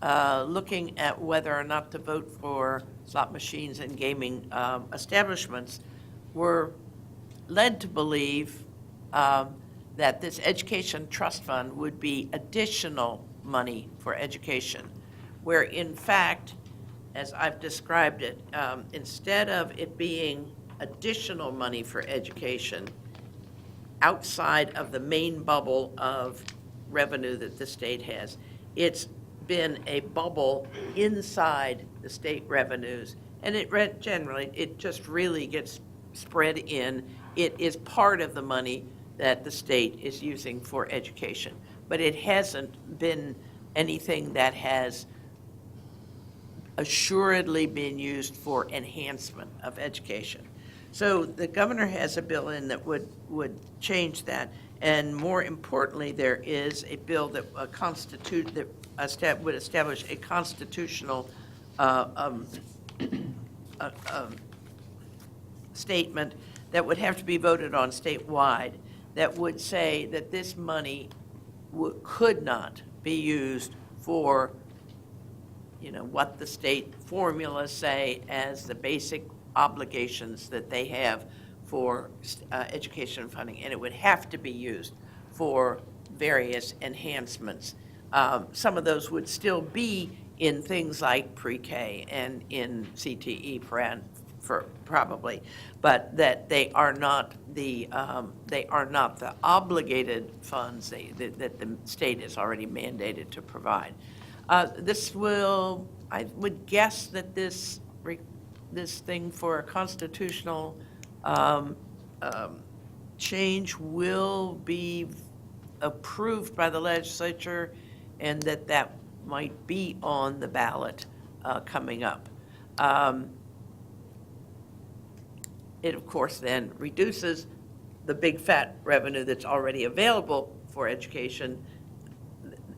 Q: looking at whether or not to vote for slot machines and gaming establishments, were led to believe that this education trust fund would be additional money for education, where in fact, as I've described it, instead of it being additional money for education outside of the main bubble of revenue that the state has, it's been a bubble inside the state revenues, and it just really gets spread in. It is part of the money that the state is using for education, but it hasn't been anything that has assuredly been used for enhancement of education. So the governor has a bill in that would change that, and more importantly, there is a bill that would establish a constitutional statement that would have to be voted on statewide that would say that this money could not be used for, what the state formulas say as the basic obligations that they have for education funding, and it would have to be used for various enhancements. Some of those would still be in things like pre-K and in CTE probably, but that they are not the obligated funds that the state is already mandated to provide. I would guess that this thing for a constitutional change will be approved by the legislature, and that might be on the ballot coming up. It, of course, then reduces the big fat revenue that's already available for education.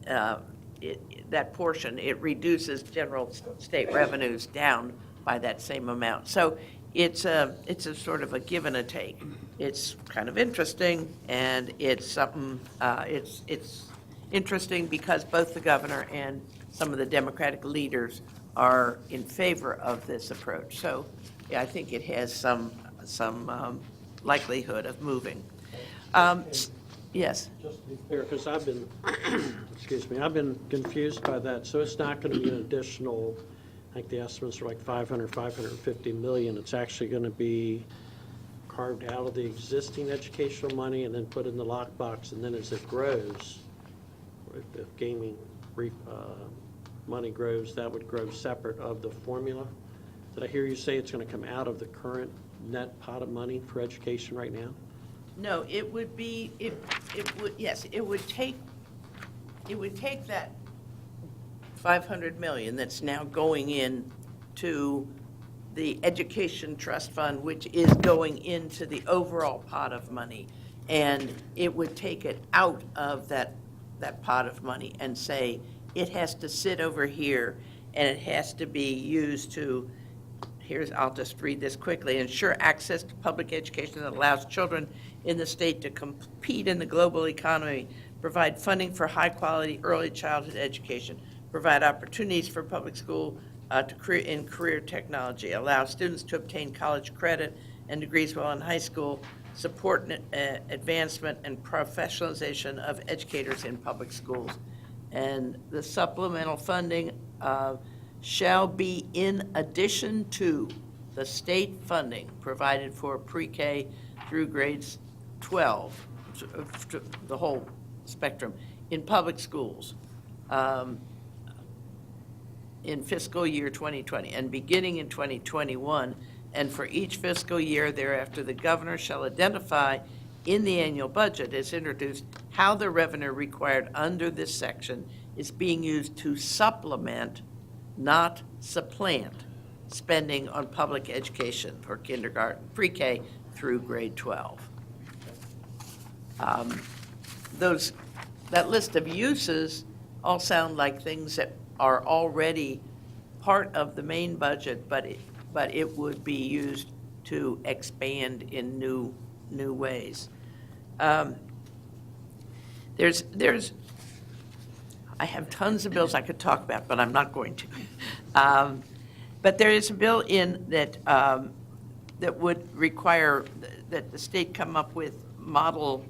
Q: That portion, it reduces general state revenues down by that same amount. So it's a sort of a give and a take. It's kind of interesting, and it's something. It's interesting because both the governor and some of the Democratic leaders are in favor of this approach. So yeah, I think it has some likelihood of moving. Yes.
I: Just to be clear, because I've been, I've been confused by that. So it's not going to be an additional, I think the estimates are like 550 million. It's actually going to be carved out of the existing educational money and then put in the lockbox, and then as it grows, if gaming money grows, that would grow separate of the formula. Did I hear you say it's going to come out of the current net pot of money for education right now?
Q: No, it would be, it would take that 500 million that's now going in to the education trust fund, which is going into the overall pot of money, and it would take it out of that pot of money and say it has to sit over here, and it has to be used to, I'll just read this quickly, ensure access to public education that allows children in the state to compete in the global economy, provide funding for high-quality early childhood education, provide opportunities for public school in career technology, allow students to obtain college credit and degrees while in high school, support and advancement and professionalization of educators in public schools. And the supplemental funding shall be in addition to the state funding provided for pre-K through grades 12, the whole spectrum, in public schools in fiscal year 2020 and beginning in 2021, and for each fiscal year thereafter, the governor shall identify in the annual budget as introduced how the revenue required under this section is being used to supplement, not supplant, spending on public education for kindergarten, pre-K through grade 12. That list of uses all sound like things that are already part of the main budget, but it would be used to expand in new ways. I have tons of bills I could talk about, but I'm not going to. But there is a bill in that that would require that the state come up with model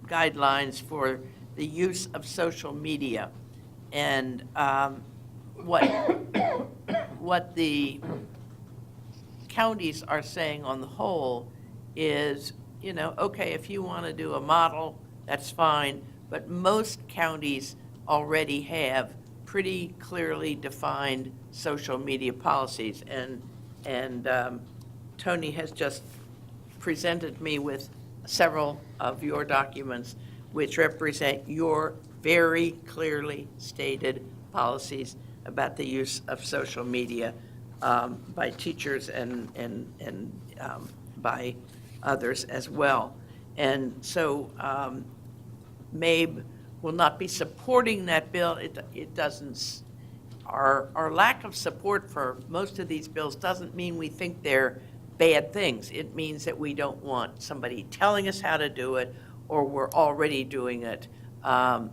Q: guidelines for the use of social media, and what the counties are saying on the whole is, okay, if you want to do a model, that's fine, but most counties already have pretty clearly defined social media policies, and Tony has just presented me with several of your documents which represent your very clearly stated policies about the use of social media by teachers and by others as well. And so MABE will not be supporting that bill. It doesn't, our lack of support for most of these bills doesn't mean we think they're bad things. It means that we don't want somebody telling us how to do it, or we're already doing it,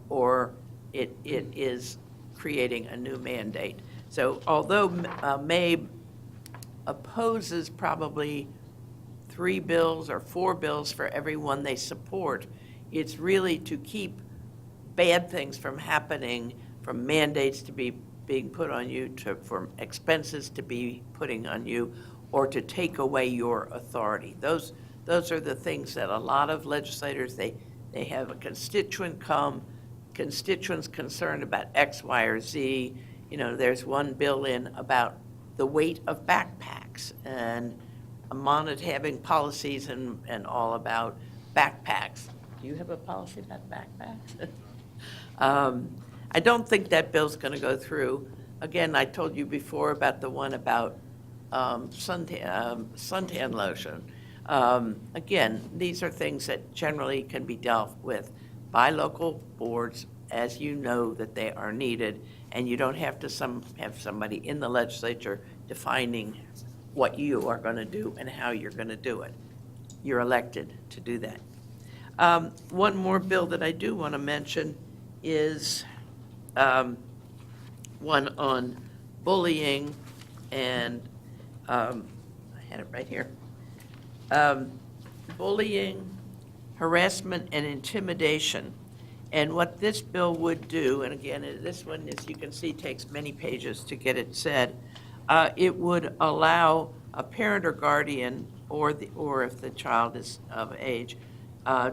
Q: or it is creating a new mandate. So although MABE opposes probably 3 bills or 4 bills for every one they support, it's really to keep bad things from happening, from mandates to be being put on you, from expenses to be putting on you, or to take away your authority. Those are the things that a lot of legislators, they have a constituent come, constituents concerned about X, Y, or Z. There's one bill in about the weight of backpacks, and Monmouth having policies and all about backpacks. Do you have a policy about backpacks? I don't think that bill's going to go through. Again, I told you before about the one about suntan lotion. Again, these are things that generally can be dealt with by local boards, as you know that they are needed, and you don't have to have somebody in the legislature defining what you are going to do and how you're going to do it. You're elected to do that. One more bill that I do want to mention is one on bullying, and I had it right here. Bullying, harassment, and intimidation. And what this bill would do, and again, this one, as you can see, takes many pages to get it said, it would allow a parent or guardian, or if the child is of age,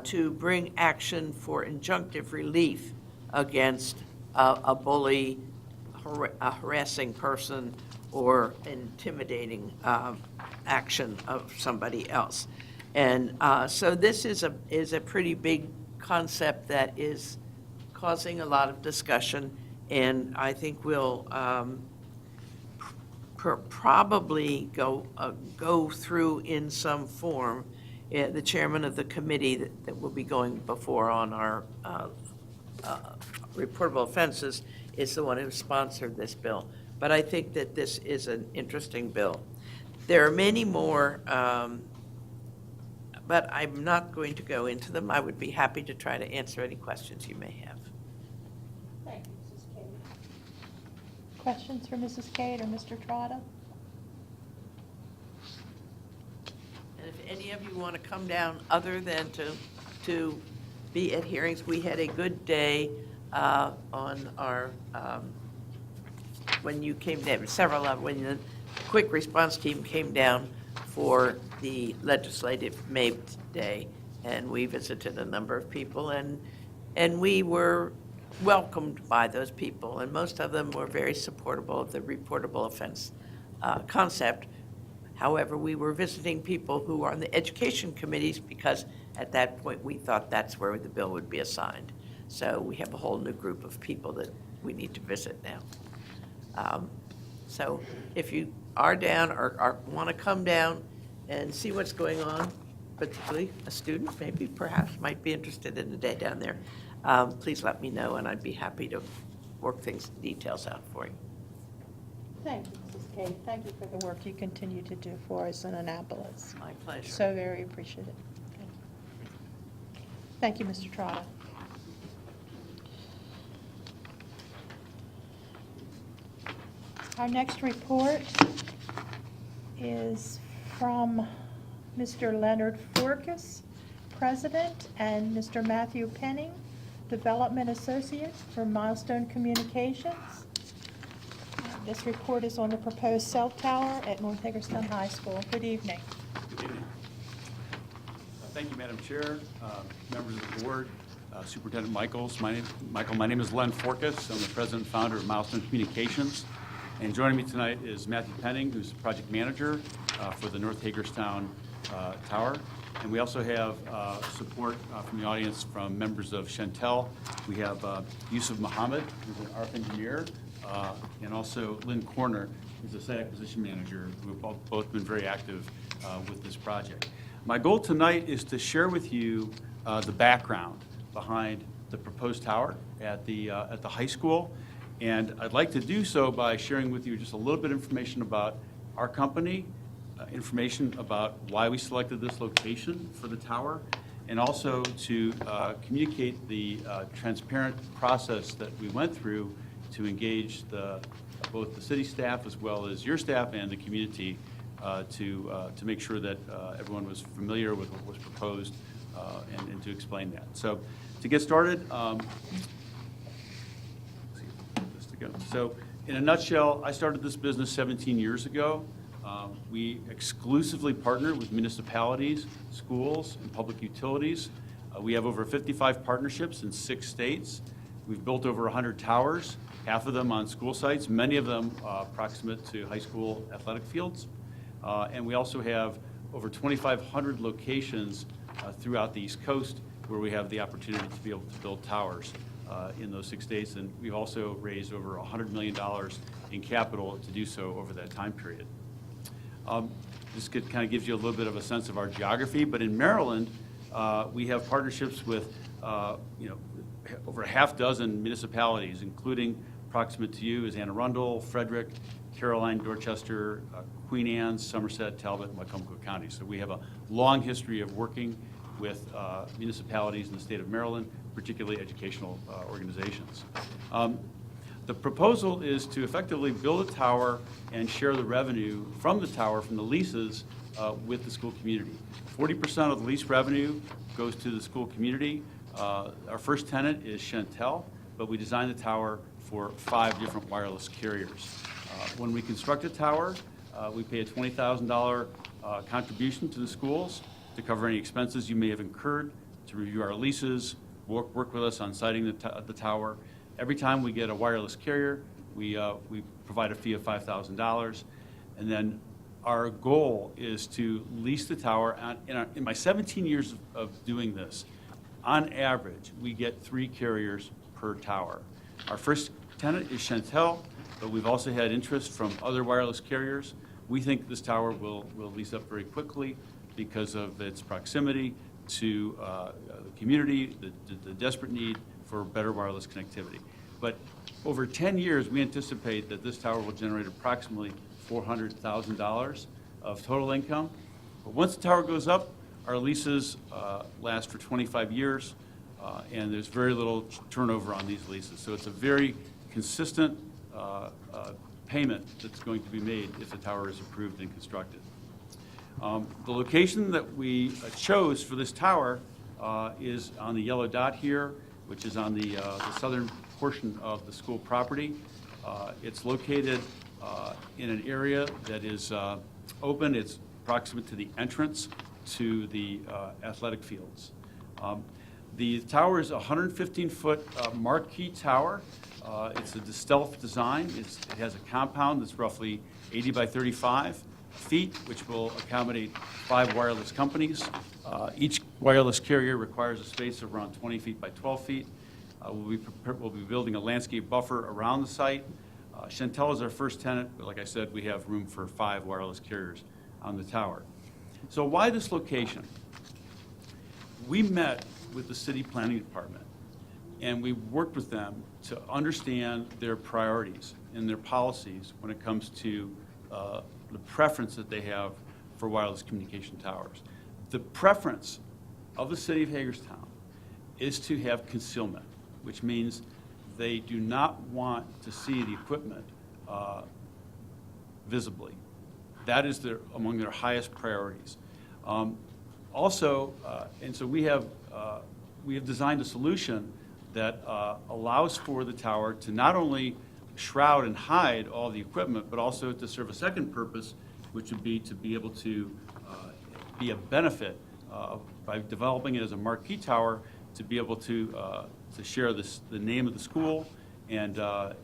Q: to bring action for injunctive relief against a bully, a harassing person, or intimidating action of somebody else. And so this is a pretty big concept that is causing a lot of discussion, and I think we'll probably go through in some form. The chairman of the committee that will be going before on our reportable offenses is the one who sponsored this bill. But I think that this is an interesting bill. There are many more, but I'm not going to go into them. I would be happy to try to answer any questions you may have.
A: Thank you, Mrs. Cade. Questions for Mrs. Cade or Mr. Trotta?
Q: if any of you want to come down other than to be at hearings, we had a good day on our, when you came down, several of, when the quick response team came down for the legislative May Day, and we visited a number of people, and we were welcomed by those people, and most of them were very supportive of the reportable offense concept. However, we were visiting people who are on the education committees because at that point we thought that's where the bill would be assigned. So we have a whole new group of people that we need to visit now. So if you are down or want to come down and see what's going on, particularly a student maybe perhaps might be interested in a day down there, please let me know and I'd be happy to work details out for you.
A: Thank you, Mrs. Kate. Thank you for the work you continue to do for us in Annapolis.
Q: My pleasure.
A: So very appreciative. Thank you, Mr. Trotta. Our next report is from Mr. Leonard Forkas, President, and Mr. Matthew Penning, Development Associate for Milestone Communications. This report is on the proposed cell tower at North Hagerstown High School. Good evening.
S: Good evening. Thank you, Madam Chair, members of the board, Superintendent Michael. My name is Len Forkas. I'm the president and founder of Milestone Communications. And joining me tonight is Matthew Penning, who's the project manager for the North Hagerstown Tower. And we also have support from the audience from members of Chantel. We have Yusuf Muhammad, who's an ARP engineer, and also Lynn Corner, who's the site acquisition manager, who have both been very active with this project. My goal tonight is to share with you the background behind the proposed tower at the high school. And I'd like to do so by sharing with you just a little bit of information about our company, information about why we selected this location for the tower, and also to communicate the transparent process that we went through to engage both the city staff as well as your staff and the community to make sure that everyone was familiar with what was proposed and to explain that. So to get started, so in a nutshell, I started this business 17 years ago. We exclusively partner with municipalities, schools, and public utilities. We have over 55 partnerships in 6 states. We've built over 100 towers, half of them on school sites, many of them proximate to high school athletic fields. And we also have over 2,500 locations throughout the East Coast where we have the opportunity to be able to build towers in those 6 states. And we've also raised over $100 million in capital to do so over that time period. This kind of gives you a little bit of a sense of our geography, but in Maryland, we have partnerships with over a half dozen municipalities, including proximate to you is Anne Arundel, Frederick, Caroline, Dorchester, Queen Anne's, Somerset, Talbot, and Macomb County. So we have a long history of working with municipalities in the state of Maryland, particularly educational organizations. The proposal is to effectively build a tower and share the revenue from the tower, from the leases, with the school community. 40% of the lease revenue goes to the school community. Our first tenant is Chantel, but we designed the tower for 5 different wireless carriers. When we construct a tower, we pay a $20,000 contribution to the schools to cover any expenses you may have incurred, to review our leases, work with us on siting the tower. Every time we get a wireless carrier, we provide a fee of $5,000. And then our goal is to lease the tower. In my 17 years of doing this, on average, we get 3 carriers per tower. Our first tenant is Chantel, but we've also had interest from other wireless carriers. We think this tower will lease up very quickly because of its proximity to the community, the desperate need for better wireless connectivity. But over 10 years, we anticipate that this tower will generate approximately $400,000 of total income. But once the tower goes up, our leases last for 25 years, and there's very little turnover on these leases. So it's a very consistent payment that's going to be made if the tower is approved and constructed. The location that we chose for this tower is on the yellow dot here, which is on the southern portion of the school property. It's located in an area that is open. It's proximate to the entrance to the athletic fields. The tower is a 115-foot marquee tower. It's a stealth design. It has a compound that's roughly 80 by 35 feet, which will accommodate 5 wireless companies. Each wireless carrier requires a space of around 20 feet by 12 feet. We'll be building a landscape buffer around the site. Chantel is our first tenant, but like I said, we have room for 5 wireless carriers on the tower. So why this location? We met with the city planning department, and we worked with them to understand their priorities and their policies when it comes to the preference that they have for wireless communication towers. The preference of the city of Hagerstown is to have concealment, which means they do not want to see the equipment visibly. That is among their highest priorities. Also, and so we have designed a solution that allows for the tower to not only shroud and hide all the equipment, but also to serve a second purpose, which would be to be able to be a benefit by developing it as a marquee tower, to be able to share the name of the school and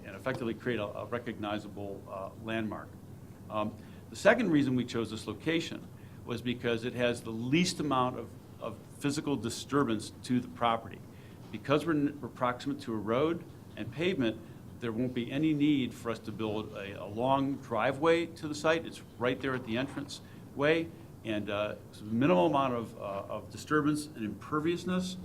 S: effectively create a recognizable landmark. The second reason we chose this location was because it has the least amount of physical disturbance to the property. Because we're proximate to a road and pavement, there won't be any need for us to build a long driveway to the site. It's right there at the entrance way, and it's a minimal amount of disturbance and imperviousness,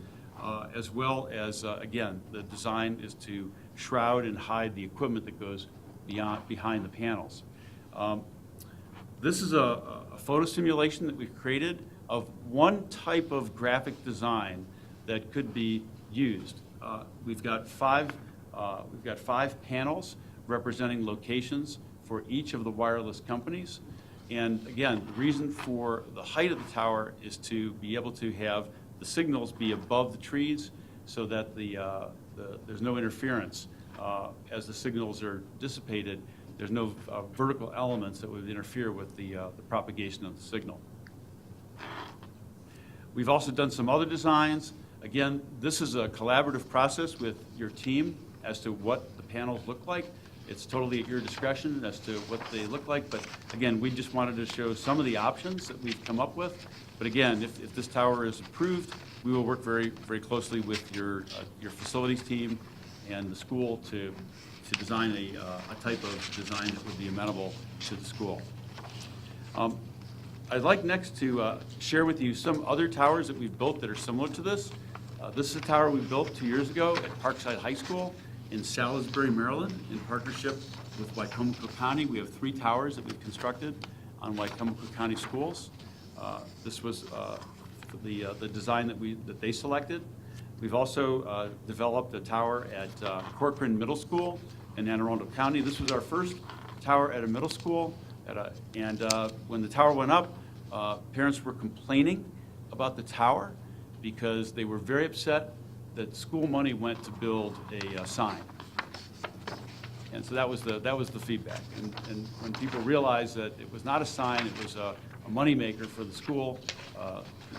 S: as well as, again, the design is to shroud and hide the equipment that goes behind the panels. This is a photo simulation that we've created of one type of graphic design that could be used. We've got five panels representing locations for each of the wireless companies. And again, the reason for the height of the tower is to be able to have the signals be above the trees so that there's no interference. As the signals are dissipated, there's no vertical elements that would interfere with the propagation of the signal. We've also done some other designs. Again, this is a collaborative process with your team as to what the panels look like. It's totally at your discretion as to what they look like, but again, we just wanted to show some of the options that we've come up with. But again, if this tower is approved, we will work very, very closely with your facilities team and the school to design a type of design that would be amenable to the school. I'd like next to share with you some other towers that we've built that are similar to this. This is a tower we built 2 years ago at Parkside High School in Salisbury, Maryland, in partnership with Wicomico County. We have 3 towers that we've constructed on Wicomico County schools. This was the design that they selected. We've also developed a tower at Corcoran Middle School in Anne Arundel County. This was our first tower at a middle school. When the tower went up, parents were complaining about the tower because they were very upset that school money went to build a sign. And so that was the feedback. And when people realized that it was not a sign, it was a moneymaker for the school,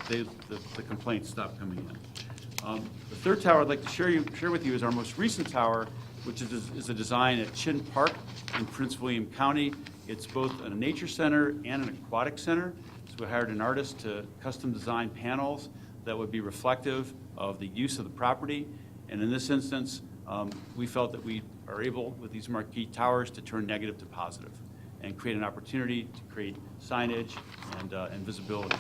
S: the complaints stopped coming in. The third tower I'd like to share with you is our most recent tower, which is a design at Chin Park in Prince William County. It's both a nature center and an aquatic center. So we hired an artist to custom design panels that would be reflective of the use of the property. And in this instance, we felt that we are able, with these marquee towers, to turn negative to positive and create an opportunity to create signage and visibility.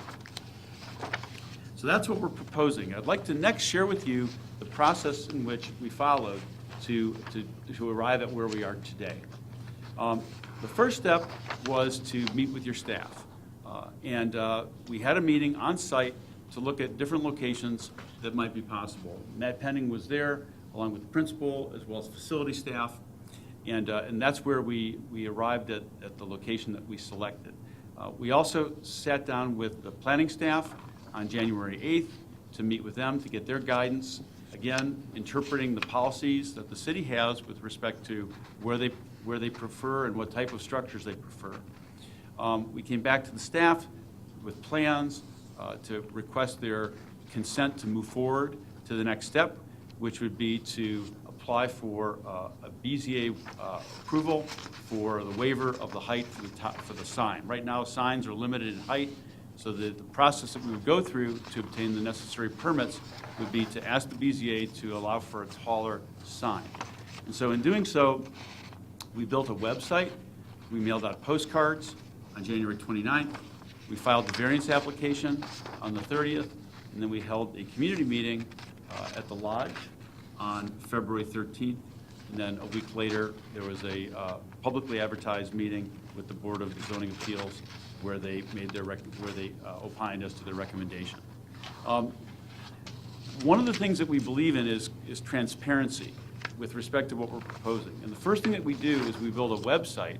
S: So that's what we're proposing. I'd like to next share with you the process in which we followed to arrive at where we are today. The first step was to meet with your staff. We had a meeting on site to look at different locations that might be possible. Matt Penning was there, along with the principal, as well as facility staff. And that's where we arrived at the location that we selected. We also sat down with the planning staff on January 8th to meet with them to get their guidance, again, interpreting the policies that the city has with respect to where they prefer and what type of structures they prefer. We came back to the staff with plans to request their consent to move forward to the next step, which would be to apply for a BZA approval for the waiver of the height for the sign. Right now, signs are limited in height, so the process that we would go through to obtain the necessary permits would be to ask the BZA to allow for a taller sign. And so in doing so, we built a website, we mailed out postcards on January 29th, we filed the variance application on the 30th, and then we held a community meeting at the Lodge on February 13th. And then a week later, there was a publicly advertised meeting with the Board of Zoning Appeals where they made their opined as to their recommendation. One of the things that we believe in is transparency with respect to what we're proposing. And the first thing that we do is we build a website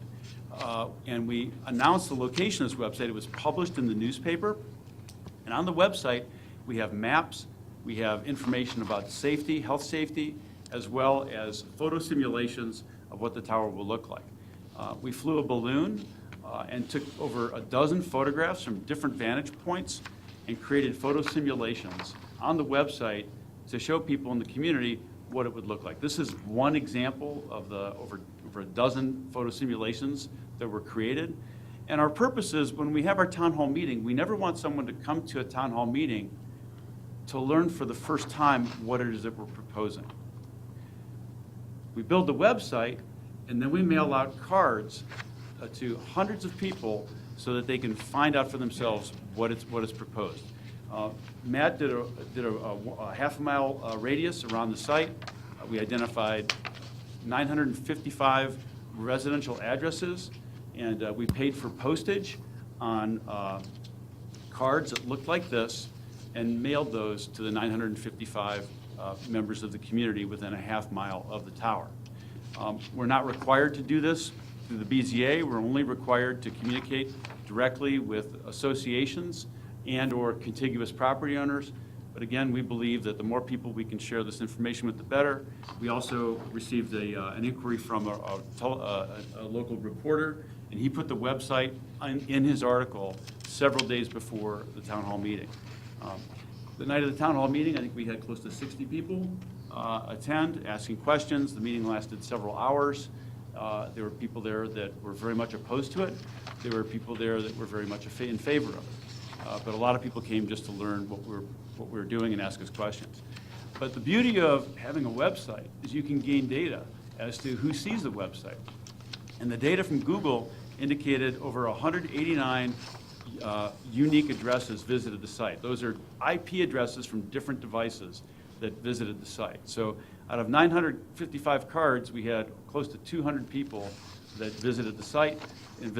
S: and we announce the location of this website. It was published in the newspaper. And on the website, we have maps, we have information about safety, health safety, as well as photo simulations of what the tower will look like. We flew a balloon and took over a dozen photographs from different vantage points and created photo simulations on the website to show people in the community what it would look like. This is one example of the over a dozen photo simulations that were created. And our purpose is when we have our town hall meeting, we never want someone to come to a town hall meeting to learn for the first time what it is that we're proposing. We build the website, and then we mail out cards to hundreds of people so that they can find out for themselves what is proposed. Matt did a half-mile radius around the site. We identified 955 residential addresses, and we paid for postage on cards that looked like this and mailed those to the 955 members of the community within a half mile of the tower. We're not required to do this through the BZA. We're only required to communicate directly with associations and/or contiguous property owners. But again, we believe that the more people we can share this information with, the better. We also received an inquiry from a local reporter, and he put the website in his article several days before the town hall meeting. The night of the town hall meeting, I think we had close to 60 people attend, asking questions. The meeting lasted several hours. There were people there that were very much opposed to it. There were people there that were very much in favor of it. But a lot of people came just to learn what we're doing and ask us questions. But the beauty of having a website is you can gain data as to who sees the website. And the data from Google indicated over 189 unique addresses visited the site. Those are IP addresses from different devices that visited the site. So out of 955 cards, we had close to 200 people that visited the site and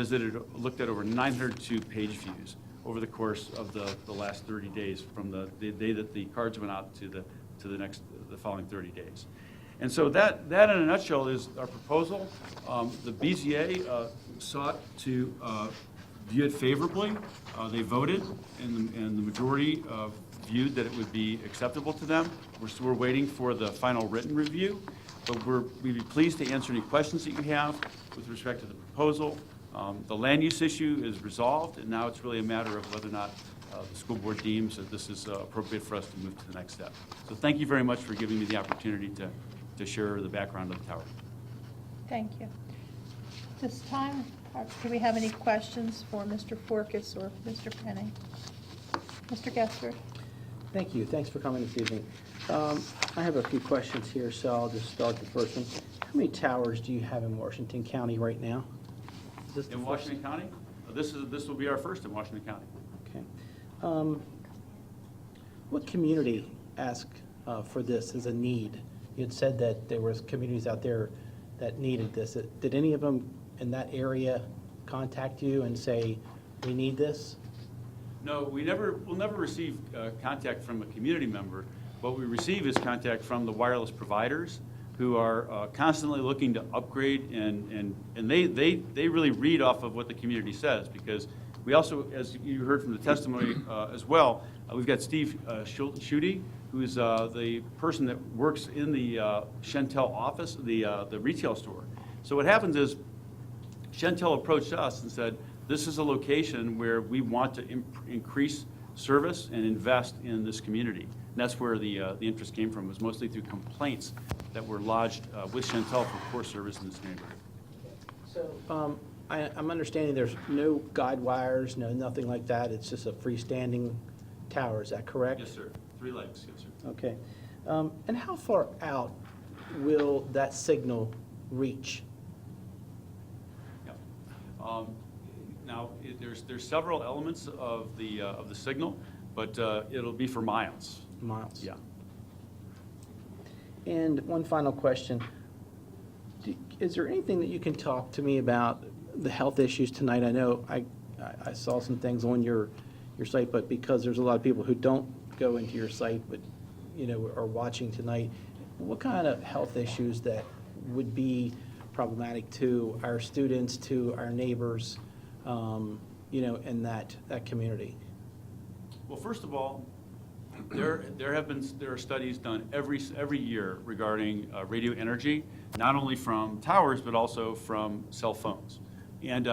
S: looked at over 902 page views over the course of the last 30 days, from the day that the cards went out to the following 30 days. And so that in a nutshell is our proposal. The BZA sought to view it favorably. They voted, and the majority viewed that it would be acceptable to them. We're waiting for the final written review, but we'd be pleased to answer any questions that you have with respect to the proposal. The land use issue is resolved, and now it's really a matter of whether or not the school board deems that this is appropriate for us to move to the next step. So thank you very much for giving me the opportunity to share the background of the tower.
A: Thank you. This time, do we have any questions for Mr. Forkas or Mr. Penning? Mr. Gessler?
T: Thank you. Thanks for coming this evening. I have a few questions here, so I'll just start the first one. How many towers do you have in Washington County right now?
S: In Washington County? This will be our first in Washington County.
T: Okay. What community asked for this as a need? You had said that there was communities out there that needed this. Did any of them in that area contact you and say, we need this?
S: No, we'll never receive contact from a community member. What we receive is contact from the wireless providers who are constantly looking to upgrade, and they really read off of what the community says, because We also, as you heard from the testimony as well, we've got Steve Schutte, who is the person that works in the Chantel office, the retail store. So what happens is Chantel approached us and said, this is a location where we want to increase service and invest in this community. And that's where the interest came from, was mostly through complaints that were lodged with Chantel for poor service in this neighborhood.
T: So I'm understanding there's no guide wires, nothing like that. It's just a freestanding tower. Is that correct?
S: Yes, sir. 3 legs, yes, sir.
T: Okay. And how far out will that signal reach?
S: Yeah. Now, there's several elements of the signal, but it'll be for miles.
T: Miles.
S: Yeah.
T: And one final question. Is there anything that you can talk to me about the health issues tonight? I know I saw some things on your site, but because there's a lot of people who don't go into your site, but are watching tonight, what kind of health issues that would be problematic to our students, to our neighbors, in that community?
S: Well, first of all, there are studies done every year regarding radio energy, not only from towers but also from cell phones. And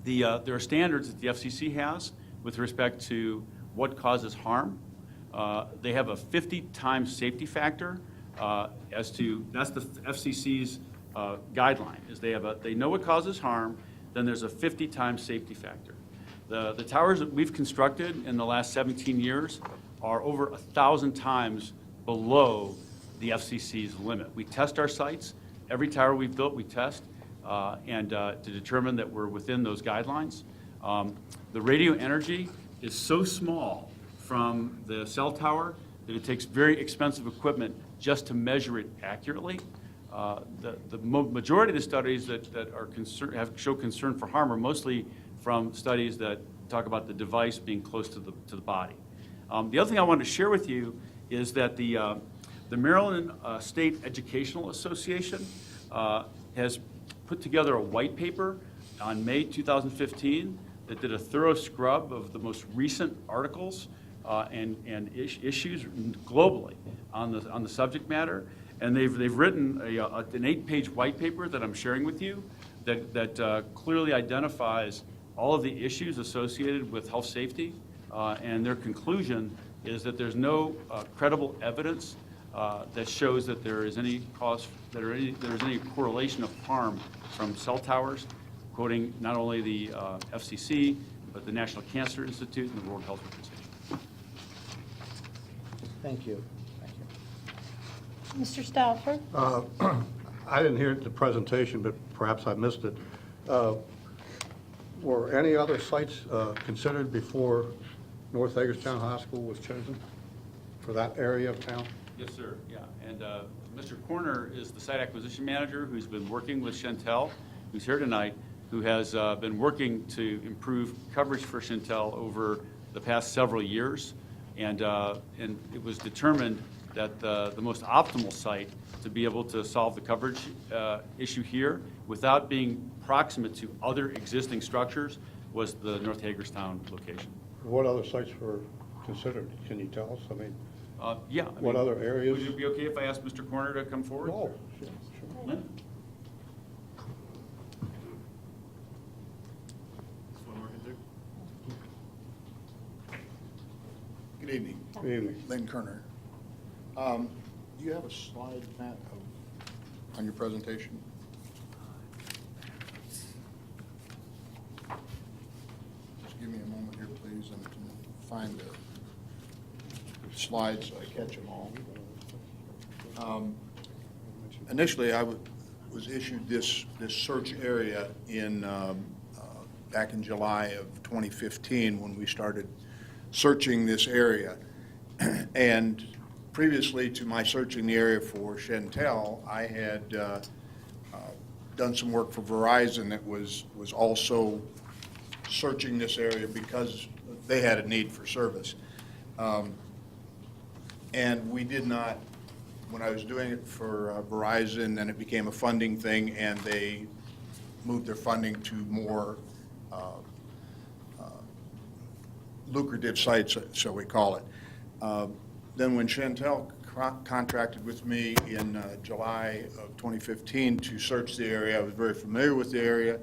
S: there are standards that the FCC has with respect to what causes harm. They have a 50 times safety factor that's the FCC's guideline. Is they know what causes harm, then there's a 50 times safety factor. The towers that we've constructed in the last 17 years are over 1,000 times below the FCC's limit. We test our sites. Every tower we've built, we test, and to determine that we're within those guidelines. The radio energy is so small from the cell tower that it takes very expensive equipment just to measure it accurately. The majority of the studies that show concern for harm are mostly from studies that talk about the device being close to the body. The other thing I wanted to share with you is that the Maryland State Educational Association has put together a white paper on May 2015 that did a thorough scrub of the most recent articles and issues globally on the subject matter. And they've written an 8-page white paper that I'm sharing with you that clearly identifies all of the issues associated with health safety. And their conclusion is that there's no credible evidence that shows that there is any correlation of harm from cell towers, quoting not only the FCC, but the National Cancer Institute and the World Health Organization.
T: Thank you.
A: Mr. Stauffer?
U: I didn't hear the presentation, but perhaps I missed it. Were any other sites considered before North Hagerstown High School was chosen for that area of town?
S: Yes, sir. Yeah. And Mr. Corner is the site acquisition manager who's been working with Chantel, who's here tonight, who has been working to improve coverage for Chantel over the past several years. And it was determined that the most optimal site to be able to solve the coverage issue here without being proximate to other existing structures was the North Hagerstown location.
U: What other sites were considered? Can you tell us? I mean,
S: yeah.
U: What other areas?
S: Would it be okay if I asked Mr. Corner to come forward?
U: Oh, sure.
S: Lynn?
R: Good evening.
U: Good evening.
R: Lynn Kerner. Do you have a slide, Matt, on your presentation? Just give me a moment here, please, and to find the slides so I catch them all. Initially, I was issued this search area back in July of 2015 when we started searching this area. And previously to my searching the area for Chantel, I had done some work for Verizon that was also searching this area because they had a need for service. And we did not, when I was doing it for Verizon, then it became a funding thing, and they moved their funding to more lucrative site, so we call it. Then when Chantel contracted with me in July of 2015 to search the area, I was very familiar with the area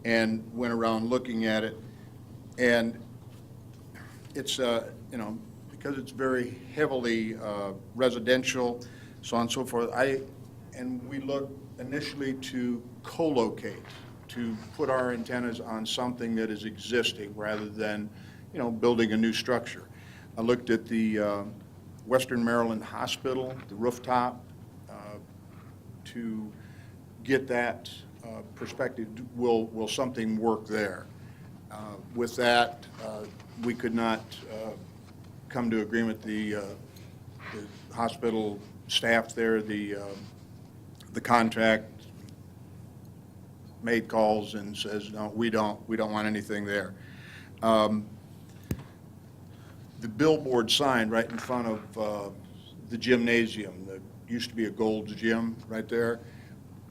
R: and went around looking at it. And it's, because it's very heavily residential, so on and so forth, and we looked initially to co-locate, to put our antennas on something that is existing rather than, building a new structure. I looked at the Western Maryland Hospital, the rooftop, to get that perspective. Will something work there? With that, we could not come to agreement. The hospital staff there, the contract made calls and says, no, we don't want anything there. The billboard sign right in front of the gymnasium, that used to be a Gold's Gym right there,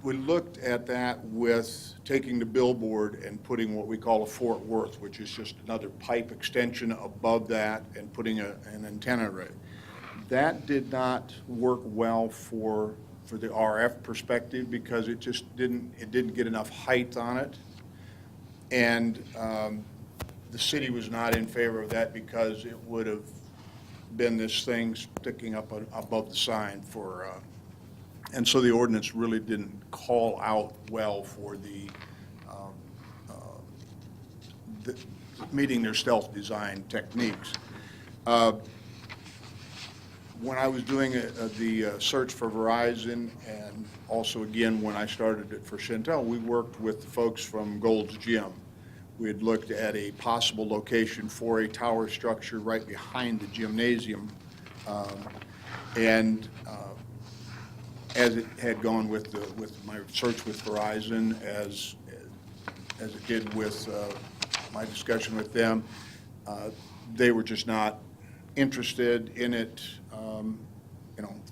R: we looked at that with taking the billboard and putting what we call a Fort Worth, which is just another pipe extension above that and putting an antenna array. That did not work well for the RF perspective because it just didn't get enough height on it. And the city was not in favor of that because it would have been this thing sticking up above the sign for, and so the ordinance really didn't call out well for the meeting their stealth design techniques. When I was doing the search for Verizon, and also again when I started it for Chantel, we worked with the folks from Gold's Gym. We had looked at a possible location for a tower structure right behind the gymnasium, and as it had gone with my search with Verizon, as it did with my discussion with them, they were just not interested in it,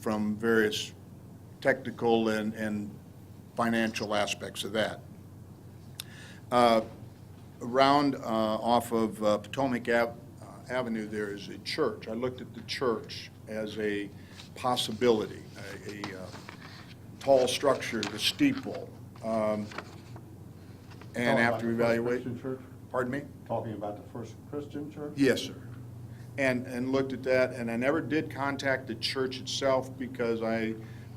R: from various technical and financial aspects of that. Around off of Potomac Avenue, there is a church. I looked at the church as a possibility, a tall structure, the steeple. And after evaluation, pardon me?
U: Talking about the First Christian Church?
R: Yes, sir. And looked at that, and I never did contact the church itself because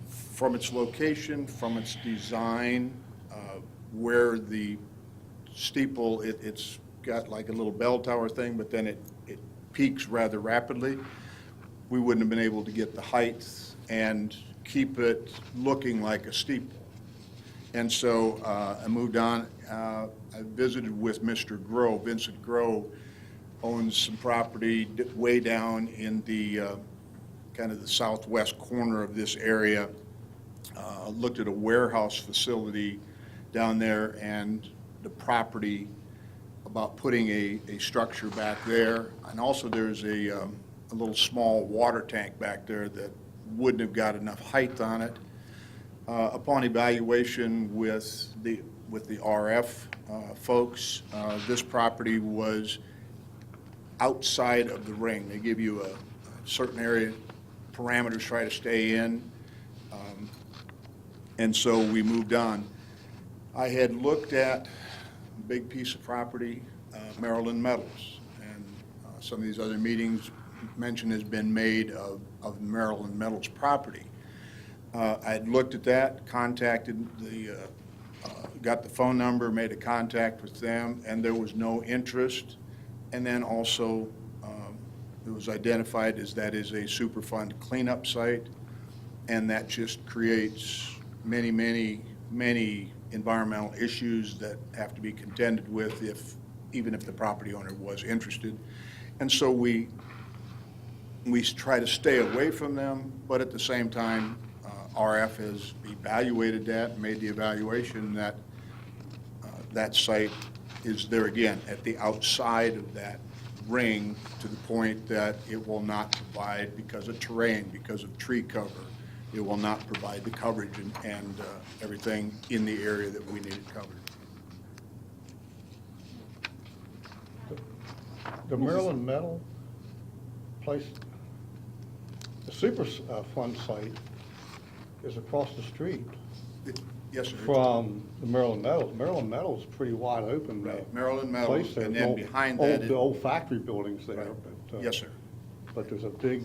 R: from its location, from its design, where the steeple, it's got like a little bell tower thing, but then it peaks rather rapidly. We wouldn't have been able to get the height and keep it looking like a steeple. And so I moved on. I visited with Mr. Grow. Vincent Grow owns some property way down in the kind of the southwest corner of this area. Looked at a warehouse facility down there and the property about putting a structure back there. And also there's a little small water tank back there that wouldn't have got enough height on it. Upon evaluation with the RF folks, this property was outside of the ring. They give you a certain area parameters, try to stay in. And so we moved on. I had looked at a big piece of property, Maryland Metals, and some of these other meetings mention has been made of Maryland Metals property. I had looked at that, contacted got the phone number, made a contact with them, and there was no interest. And then also, it was identified as that is a Superfund cleanup site, and that just creates many, many, many environmental issues that have to be contended with even if the property owner was interested. And so we try to stay away from them, but at the same time, RF has evaluated that, made the evaluation that that site is there again at the outside of that ring to the point that it will not provide, because of terrain, because of tree cover, it will not provide the coverage and everything in the area that we need it covered.
U: The Maryland Metal place, the Superfund site is across the street
R: Yes, sir.
U: from the Maryland Metal. Maryland Metal is pretty wide open.
R: Maryland Metal,
U: place there.
R: and then
U: No-
R: behind
U: old-
R: that.
U: The old factory buildings there. but,
R: Yes, sir.
U: But there's a big,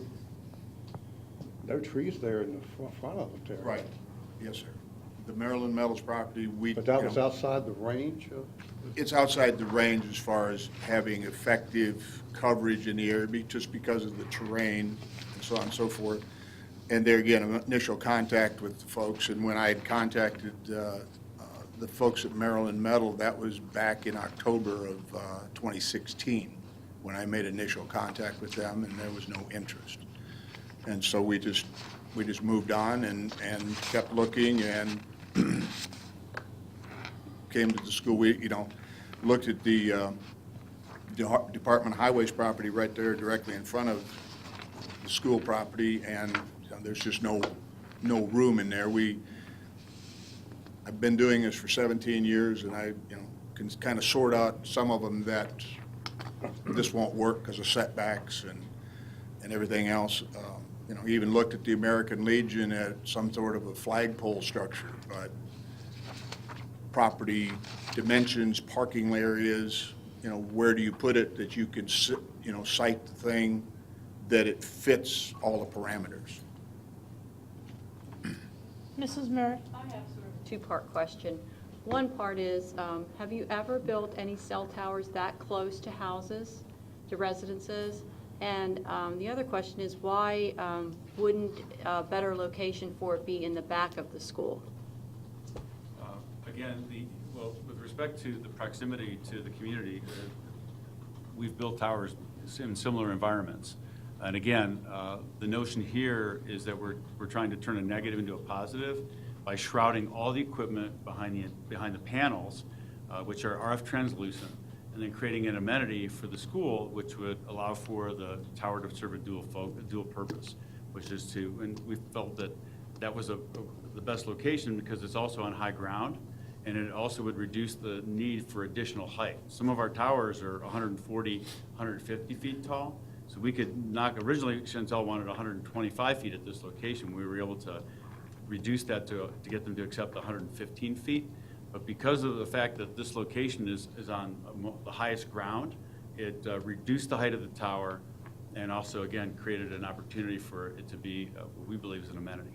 U: no trees there in the front of it there.
R: Right. Yes, sir. The Maryland Metals property,
U: But that was outside the range of?
R: It's outside the range as far as having effective coverage in the area, just because of the terrain and so on and so forth. And there again, initial contact with the folks, and when I had contacted the folks at Maryland Metal, that was back in October of 2016, when I made initial contact with them, and there was no interest. And so we just moved on and kept looking, and came to the school. We, looked at the Department of Highways property right there directly in front of the school property, and there's just no room in there. I've been doing this for 17 years, and I, can kind of sort out some of them that this won't work because of setbacks and everything else. Even looked at the American Legion at some sort of a flagpole structure, but property dimensions, parking areas, where do you put it that you can site the thing that it fits all the parameters.
A: Mrs. Murray?
E: I have sort of a two-part question. One part is, have you ever built any cell towers that close to houses, to residences? And the other question is, why wouldn't a better location for it be in the back of the school?
S: Again, with respect to the proximity to the community, we've built towers in similar environments. And again, the notion here is that we're trying to turn a negative into a positive by shrouding all the equipment behind the panels, which are RF translucent, and then creating an amenity for the school, which would allow for the tower to serve a dual purpose, which is and we felt that was the best location because it's also on high ground, and it also would reduce the need for additional height. Some of our towers are 140, 150 feet tall, so we could originally Chantel wanted 125 feet at this location. We were able to reduce that to get them to accept 115 feet. But because of the fact that this location is on the highest ground, it reduced the height of the tower and also, again, created an opportunity for it to be what we believe is an amenity.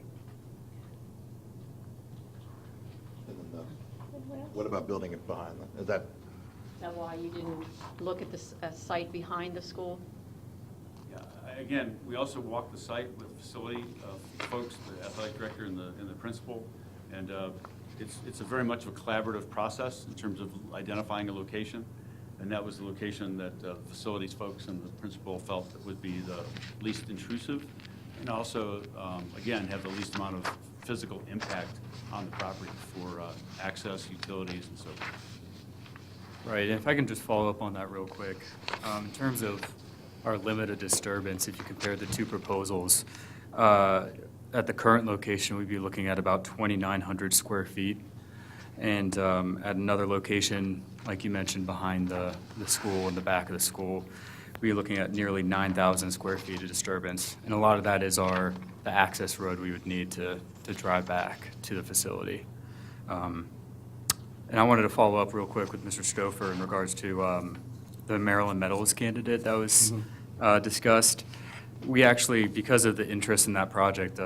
L: What about building it behind them? Is that?
E: Is that why you didn't look at the site behind the school?
S: Yeah, again, we also walked the site with the facility folks, the athletic director and the principal, and it's a very much of a collaborative process in terms of identifying a location, and that was the location that the facilities folks and the principal felt that would be the least intrusive, and also, again, have the least amount of physical impact on the property for access, utilities, and so forth.
V: Right, and if I can just follow up on that real quick. In terms of our limited disturbance, if you compare the two proposals, at the current location, we'd be looking at about 2,900 square feet. And at another location, like you mentioned, behind the school, in the back of the school, we'd be looking at nearly 9,000 square feet of disturbance. And a lot of that is the access road we would need to drive back to the facility. And I wanted to follow up real quick with Mr. Stouffer in regards to the Maryland Metals candidate that was discussed. We actually, because of the interest in that project,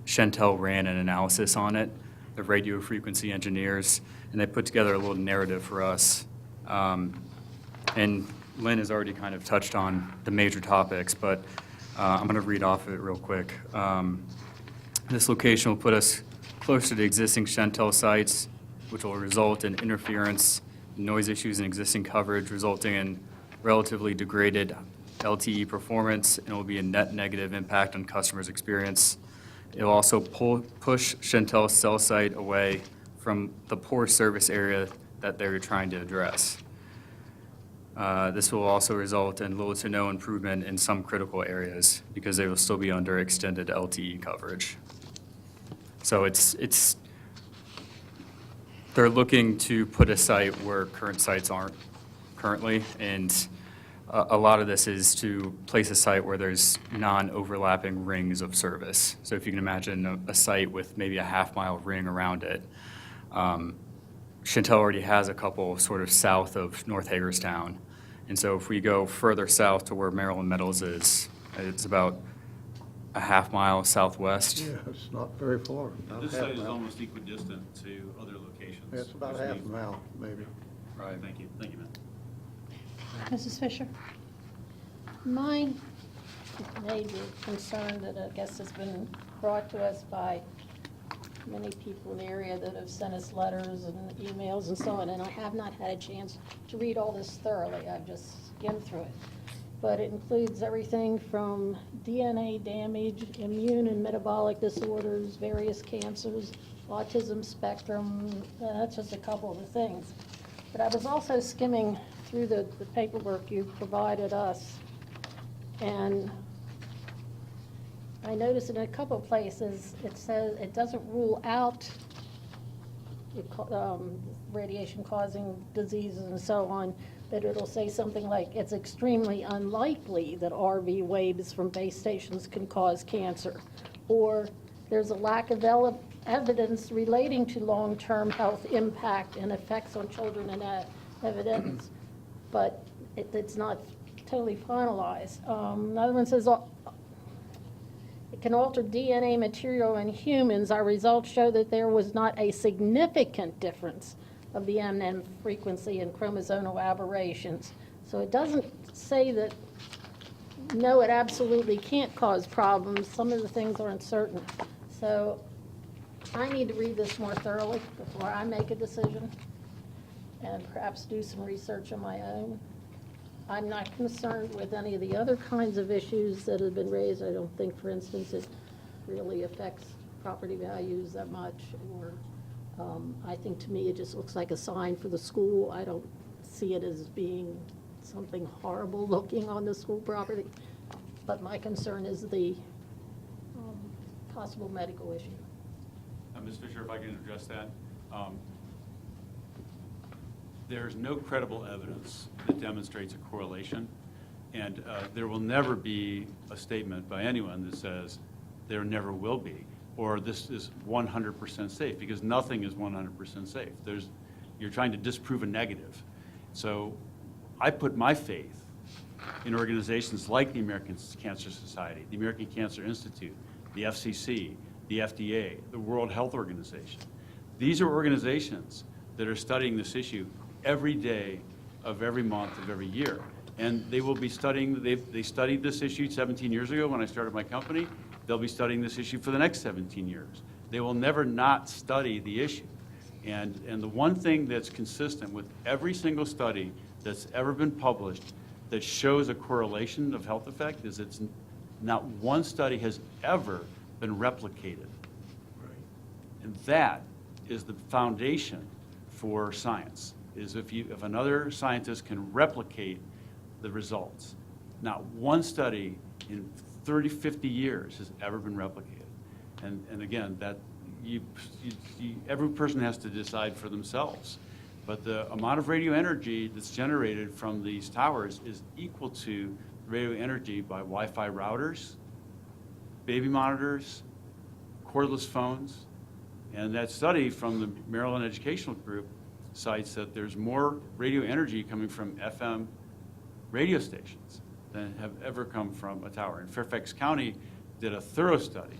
V: Chantel ran an analysis on it, the radio frequency engineers, and they put together a little narrative for us. And Lynn has already kind of touched on the major topics, but I'm going to read off of it real quick. This location will put us closer to the existing Chantel sites, which will result in interference, noise issues in existing coverage, resulting in relatively degraded LTE performance, and will be a net negative impact on customers' experience. It will also push Chantel's cell site away from the poor service area that they're trying to address. This will also result in little to no improvement in some critical areas because they will still be under extended LTE coverage. So they're looking to put a site where current sites aren't currently, and a lot of this is to place a site where there's non-overlapping rings of service. So if you can imagine a site with maybe a half-mile ring around it, Chantel already has a couple sort of south of North Hagerstown. And so if we go further south to where Maryland Metals is, it's about a half-mile southwest.
U: Yeah, it's not very far. Not
S: This
U: half
S: site is
U: mile.
S: almost equidistant to other locations.
U: Yeah, it's about
S: which
U: half a
S: we've-
U: mile, maybe.
S: Right, thank you, man.
A: Mrs. Fisher?
D: My major concern that I guess has been brought to us by many people in the area that have sent us letters and emails and so on, and I have not had a chance to read all this thoroughly. I've just skimmed through it. But it includes everything from DNA damage, immune and metabolic disorders, various cancers, autism spectrum. That's just a couple of the things. But I was also skimming through the paperwork you provided us, and I noticed in a couple of places, it says it doesn't rule out radiation causing diseases and so on, but it'll say something like it's extremely unlikely that RV waves from base stations can cause cancer, or there's a lack of evidence relating to long-term health impact and effects on children and evidence, but it's not totally finalized. Another one says it can alter DNA material in humans. Our results show that there was not a significant difference of the M frequency and chromosomal aberrations. So it doesn't say that, no, it absolutely can't cause problems. Some of the things are uncertain. So I need to read this more thoroughly before I make a decision and perhaps do some research on my own. I'm not concerned with any of the other kinds of issues that have been raised. I don't think, for instance, it really affects property values that much, or I think to me it just looks like a sign for the school. I don't see it as being something horrible looking on the school property. But my concern is the possible medical issue.
S: Ms. Fisher, if I can address that. There's no credible evidence that demonstrates a correlation, and there will never be a statement by anyone that says there never will be, or this is 100% safe, because nothing is 100% safe. You're trying to disprove a negative. So I put my faith in organizations like the American Cancer Society, the American Cancer Institute, the FCC, the FDA, the World Health Organization. These are organizations that are studying this issue every day of every month of every year. And they will be studying, they studied this issue 17 years ago when I started my company. They'll be studying this issue for the next 17 years. They will never not study the issue. And the one thing that's consistent with every single study that's ever been published that shows a correlation of health effect is it's not one study has ever been replicated. And that is the foundation for science, is if another scientist can replicate the results. Not one study in 30, 50 years has ever been replicated. And again, that every person has to decide for themselves. But the amount of radio energy that's generated from these towers is equal to radio energy by Wi-Fi routers, baby monitors, cordless phones. And that study from the Maryland Educational Group cites that there's more radio energy coming from FM radio stations than have ever come from a tower. And Fairfax County did a thorough study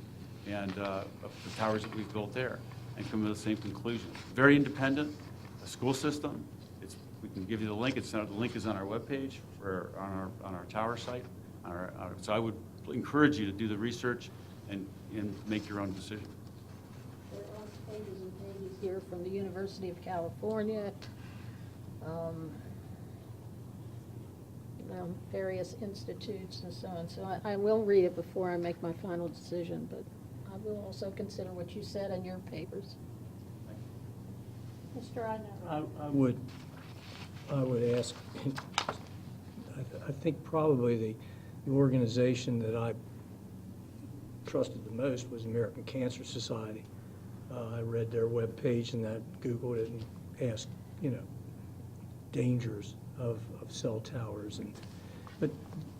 S: of the towers that we've built there and come to the same conclusion. Very independent, a school system. We can give you the link. The link is on our webpage on our tower site. So I would encourage you to do the research and make your own decision.
D: There are pages and pages here from the University of California, various institutes and so on. So I will read it before I make my final decision, but I will also consider what you said in your papers. Mr. Idner.
C: I would ask, I think probably the organization that I trusted the most was American Cancer Society. I read their webpage and that Googled it and asked, dangers of cell towers.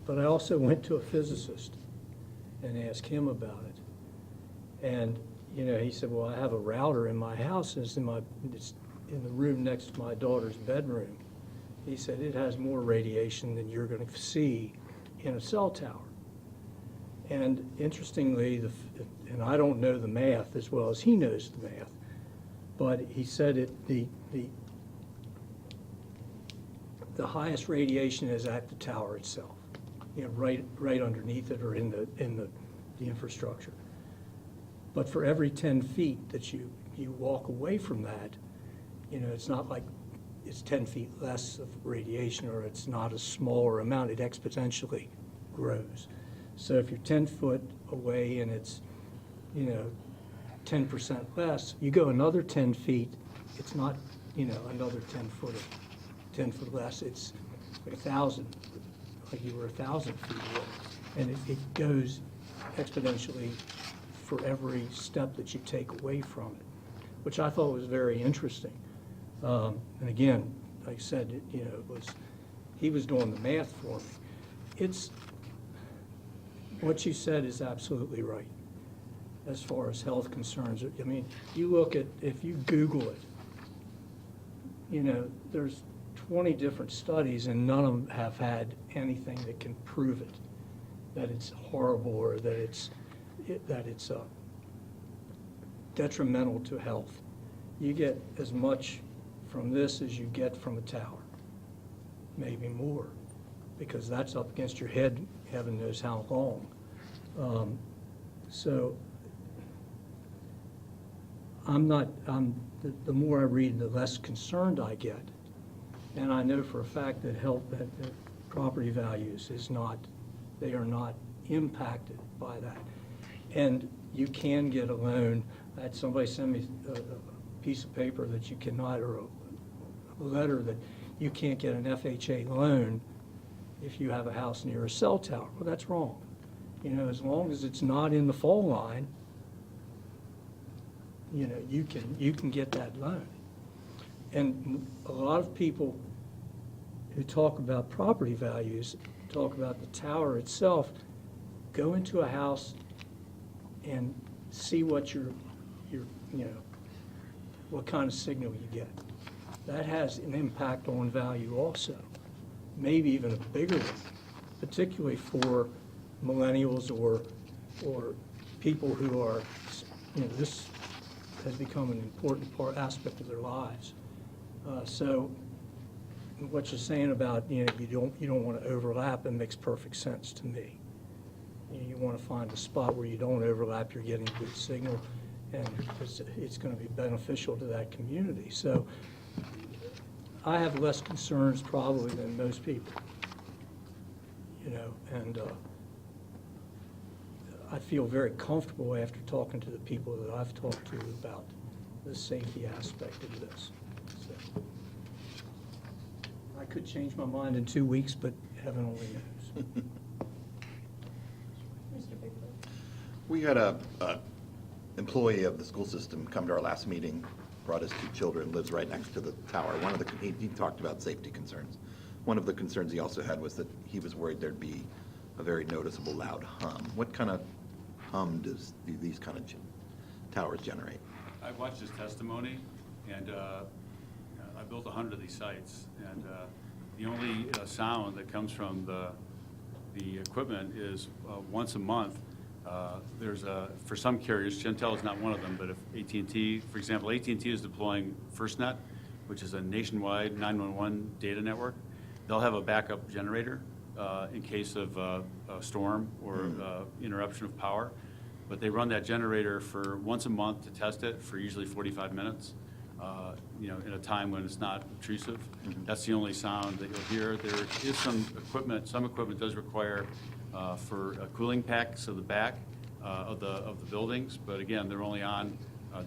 C: But I also went to a physicist and asked him about it. And, you know, he said, well, I have a router in my house, and it's in the room next to my daughter's bedroom. He said, it has more radiation than you're going to see in a cell tower. And interestingly, and I don't know the math as well as he knows the math, but he said the highest radiation is at the tower itself, you know, right underneath it or in the infrastructure. But for every 10 feet that you walk away from that, you know, it's not like it's 10 feet less of radiation, or it's not a smaller amount. It exponentially grows. So if you're 10 foot away and it's, you know, 10% less, you go another 10 feet, it's not, you know, another 10 foot less. It's 1,000, like you were 1,000 feet away. And it goes exponentially for every step that you take away from it, which I thought was very interesting. And again, like I said, you know, he was doing the math for me. What you said is absolutely right as far as health concerns. I mean, you look at, if you Google it, you know, there's 20 different studies and none of them have had anything that can prove it, that it's horrible or that it's detrimental to health. You get as much from this as you get from a tower, maybe more, because that's up against your head, heaven knows how long. So the more I read, the less concerned I get. And I know for a fact that that property values they are not impacted by that. And you can get a loan. I had somebody send me a piece of paper that you cannot, or a letter that you can't get an FHA loan if you have a house near a cell tower. Well, that's wrong. You know, as long as it's not in the fall line, you know, you can get that loan. And a lot of people who talk about property values, talk about the tower itself, go into a house and see what you know, what kind of signal you get. That has an impact on value also, maybe even a bigger one, particularly for millennials or people who are, you know, this has become an important aspect of their lives. So what you're saying about, you know, you don't want to overlap, it makes perfect sense to me. You want to find a spot where you don't overlap, you're getting a good signal, and it's going to be beneficial to that community. So I have less concerns probably than most people, you know, and I feel very comfortable after talking to the people that I've talked to about the safety aspect of this. So I could change my mind in 2 weeks, but heaven only knows.
L: We had a employee of the school system come to our last meeting, brought his 2 children, lives right next to the tower. He talked about safety concerns. One of the concerns he also had was that he was worried there'd be a very noticeable loud hum. What kind of hum do these kind of towers generate?
S: I watched his testimony, and I built 100 of these sites, and the only sound that comes from the equipment is once a month. For some carriers, Shentel is not one of them, but if AT&T, for example, AT&T is deploying FirstNet, which is a nationwide 911 data network, they'll have a backup generator in case of a storm or interruption of power. But they run that generator for once a month to test it for usually 45 minutes, you know, in a time when it's not obtrusive. That's the only sound that you'll hear. There is some equipment does require for cooling packs of the back of the buildings, but again, they're only on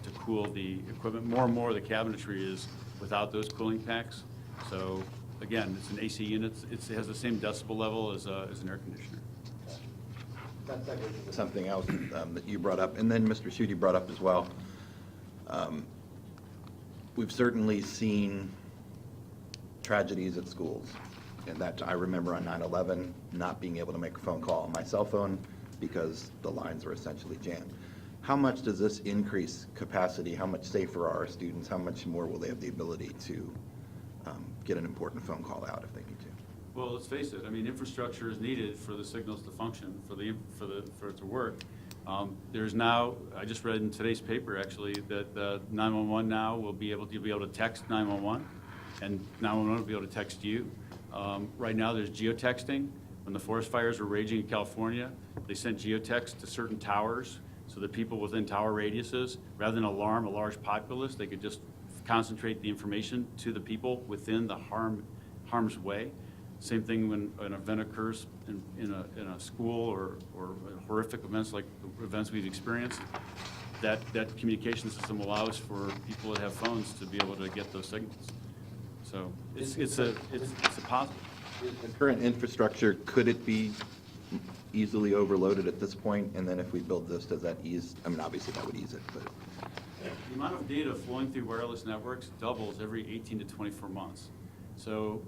S: to cool the equipment. More and more, the cabinetry is without those cooling packs. So again, it's an AC unit. It has the same decibel level as an air conditioner.
L: Something else that you brought up, and then Mr. Schutte brought up as well. We've certainly seen tragedies at schools, And that, I remember on 9/11, not being able to make a phone call on my cell phone because the lines were essentially jammed. How much does this increase capacity? How much safer are our students? How much more will they have the ability to get an important phone call out if they need to?
S: Well, let's face it, I mean, infrastructure is needed for the signals to function, for it to work. There's now, I just read in today's paper, actually, that 911 now will be able to text 911, and 911 will be able to text you. Right now, there's geotexting. When the forest fires were raging in California, they sent geotext to certain towers so that people within tower radiuses, rather than alarm a large populace, they could just concentrate the information to the people within the harm's way. Same thing when an event occurs in a school or horrific events like the events we've experienced. That communication system allows for people that have phones to be able to get those signals. So it's a positive.
L: The current infrastructure, could it be easily overloaded at this point? And then if we build this, does that ease? I mean, obviously that would ease it, but.
S: The amount of data flowing through wireless networks doubles every 18 to 24 months. So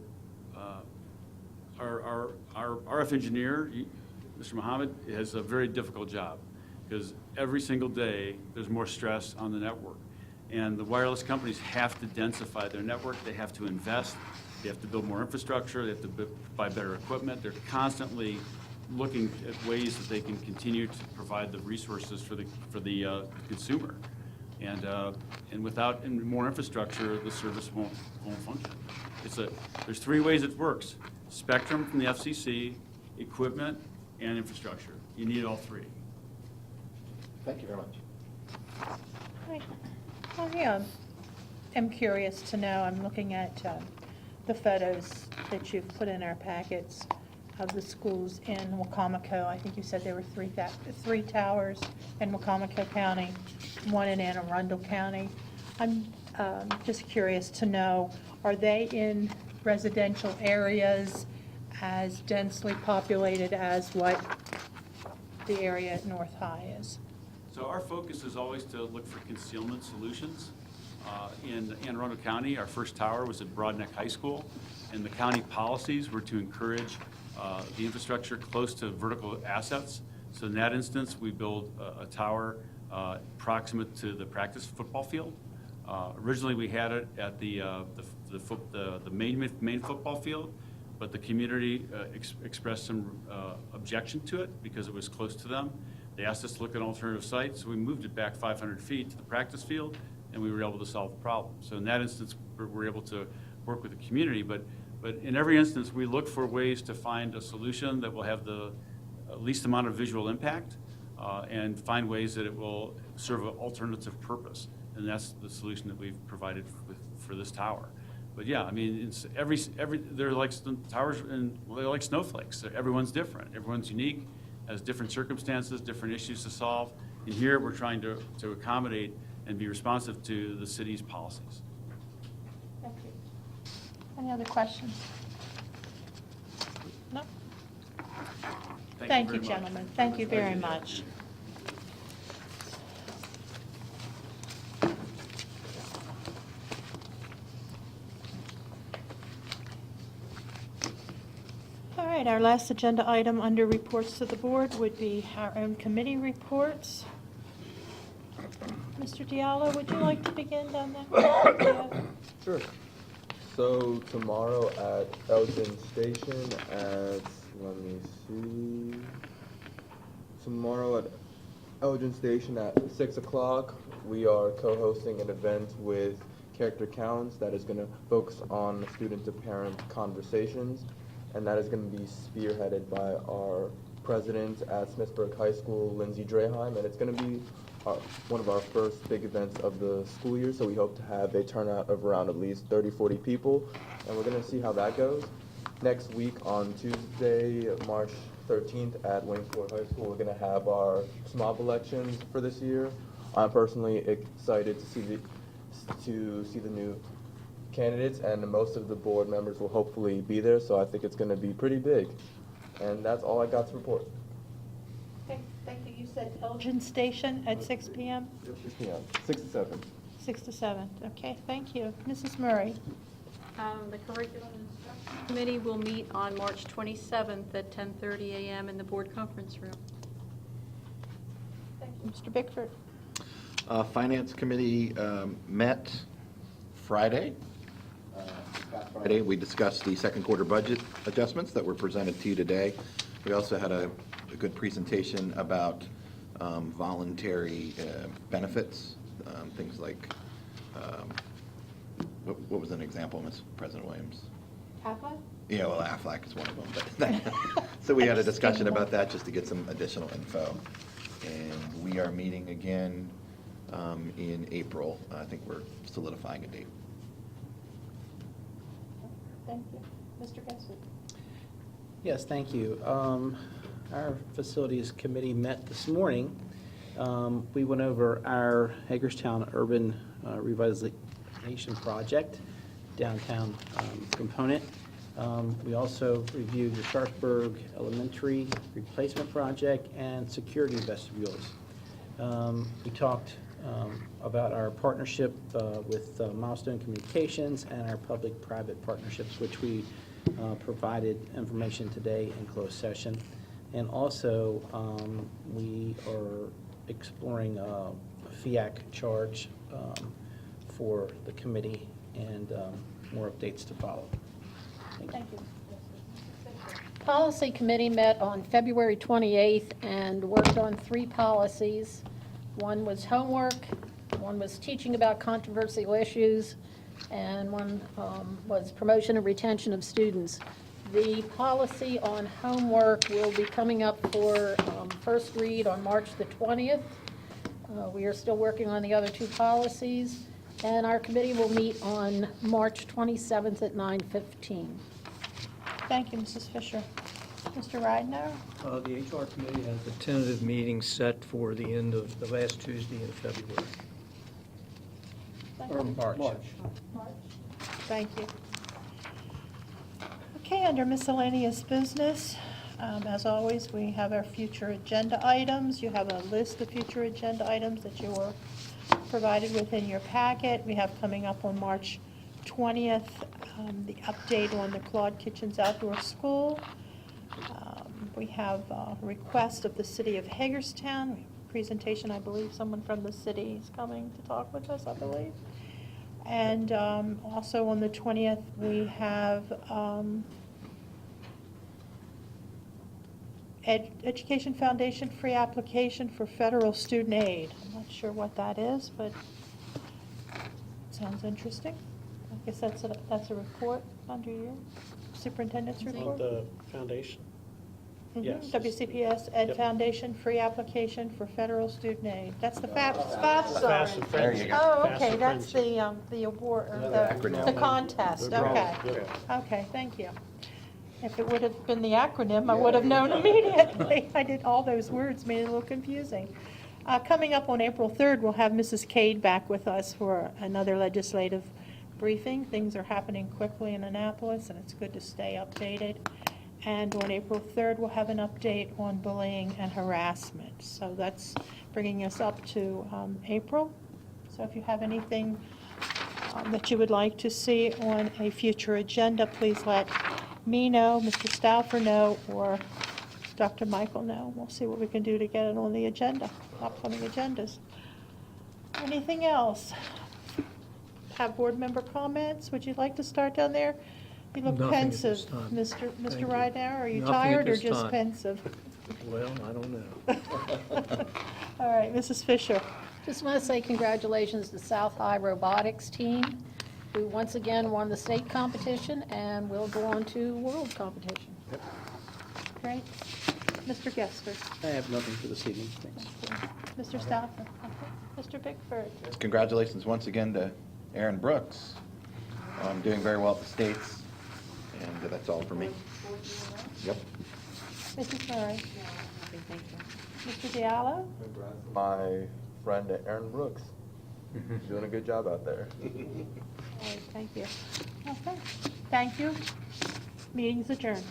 S: our RF engineer, Mr. Mohammed, has a very difficult job because every single day there's more stress on the network. And the wireless companies have to densify their network. They have to invest. They have to build more infrastructure. They have to buy better equipment. They're constantly looking at ways that they can continue to provide the resources for the consumer. And without more infrastructure, the service won't function. There's three ways it works: spectrum from the FCC, equipment, and infrastructure. You need all three.
L: Thank you very much.
A: I am curious to know, I'm looking at the photos that you've put in our packets of the schools in Wacomico. I think you said there were three towers in Wacomico County, one in Anne Arundel County. I'm just curious to know, are they in residential areas as densely populated as what the area at North High is?
S: So our focus is always to look for concealment solutions. In Anne Arundel County, our first tower was at Broadneck High School, and the county policies were to encourage the infrastructure close to vertical assets. So in that instance, we built a tower proximate to the practice football field. Originally, we had it at the main football field, but the community expressed some objection to it because it was close to them. They asked us to look at alternative sites, so we moved it back 500 feet to the practice field, and we were able to solve the problem. So in that instance, we're able to work with the community, but in every instance, we look for ways to find a solution that will have the least amount of visual impact and find ways that it will serve an alternative purpose. And that's the solution that we've provided for this tower. But yeah, I mean, it's they're like towers, and they're like snowflakes. Everyone's different. Everyone's unique, has different circumstances, different issues to solve. And here, we're trying to accommodate and be responsive to the city's policies.
A: Thank you. Any other questions? No? Thank you, gentlemen. Thank you very much. All right, our last agenda item under reports to the board would be our own committee reports. Mr. Diallo, would you like to begin down there?
F: Sure. So tomorrow at Elgin Station at, let me see, tomorrow at Elgin Station at 6 o'clock, we are co-hosting an event with Character Counts that is going to focus on student-to-parent conversations, and that is going to be spearheaded by our president at Smithsburg High School, Lindsay Draheim, and it's going to be one of our first big events of the school year, so we hope to have a turnout of around at least 30-40 people, and we're going to see how that goes. Next week on Tuesday, March 13th at Waynesboro High School, we're going to have our SMOB elections for this year. I'm personally excited to see the new candidates, and most of the board members will hopefully be there, so I think it's going to be pretty big. And that's all I got to report.
A: Okay, thank you. You said Elgin Station at 6 p.m.?
F: 6 p.m., 6 to 7.
A: 6 to 7. Okay, thank you. Mrs. Murray?
E: The Curriculum and Instruction Committee will meet on March 27th at 10:30 a.m. in the board conference room.
A: Thank you, Mr. Bickford.
L: Finance Committee met Friday. Friday, we discussed the second quarter budget adjustments that were presented to you today. We also had a good presentation about voluntary benefits, things like, what was an example, Ms. President Williams?
A: Aflac?
L: Yeah, well, Aflac is one of them, but, so we had a discussion about that just to get some additional info. And we are meeting again in April. I think we're solidifying a date.
A: Thank you. Mr. Gessler?
T: Yes, thank you. Our Facilities Committee met this morning. We went over our Hagerstown Urban Revitalization Project, downtown component. We also reviewed the Sharpsburg Elementary Replacement Project and security vestibules. We talked about our partnership with Milestone Communications and our public-private partnerships, which we provided information today in closed session. And also, we are exploring a FIAC charge for the committee, and more updates to follow.
A: Thank you.
D: Policy Committee met on February 28th and worked on 3 policies. One was homework, one was teaching about controversial issues, and one was promotion and retention of students. The policy on homework will be coming up for first read on March the 20th. We are still working on the other 2 policies, and our committee will meet on March 27th at 9:15.
A: Thank you, Mrs. Fisher. Mr. Ridenour?
C: The HR Committee has a tentative meeting set for the end of the last Tuesday in February. Or March.
A: Thank you. Okay, under miscellaneous business, as always, we have our future agenda items. You have a list of future agenda items that you were provided within your packet. We have coming up on March 20th, the update on the Claude Kitchens Outdoor School. We have a request of the City of Hagerstown. We have a presentation, I believe someone from the city is coming to talk with us, I believe. And also on the 20th, we have Education Foundation free application for federal student aid. I'm not sure what that is, but it sounds interesting. I guess that's a report under your superintendent's report.
I: The foundation?
A: Mhm.
I: Yes.
A: WCPS Ed
I: Yep.
A: Foundation free application for federal student aid. That's the FAFSA.
I: FAFSA
A: Oh,
I: Friendship.
A: okay,
I: FAFSA
A: that's
I: Friendship.
A: the award, or
I: Another
A: the
I: acronym.
A: contest,
I: The
A: okay.
I: draw.
A: Okay, thank you. If it would have been the acronym, I would have known immediately. I did, all those words made it a little confusing. Coming up on April 3rd, we'll have Mrs. Cade back with us for another legislative briefing. Things are happening quickly in Annapolis, and it's good to stay updated. And on April 3rd, we'll have an update on bullying and harassment. So that's bringing us up to April. So if you have anything that you would like to see on a future agenda, please let me know, Mr. Stauffer know, or Dr. Michael know. We'll see what we can do to get it on the agenda, upcoming agendas. Anything else? Have board member comments? Would you like to start down there? You look
C: Nothing at
A: pensive,
C: this time.
A: Mr.
C: Thank you.
A: Rideour. Are you
C: Nothing at
A: tired or
C: this
A: just
C: time.
A: pensive?
C: Well, I don't know.
A: All right, Mrs. Fisher.
D: Just want to say congratulations to South High Robotics team, who once again won the state competition and will go on to world competition.
A: Great. Mr. Gessler.
T: I have nothing for this evening, thanks.
A: Mr. Stauffer. Mr. Bickford.
L: Congratulations once again to Aaron Brooks on doing very well at the States. And that's all for me. Yep.
A: Mrs. Murray. Mr. Diallo.
F: My friend Aaron Brooks. He's doing a good job out there.
A: All right, thank you. Okay, thank you. Meeting's adjourned.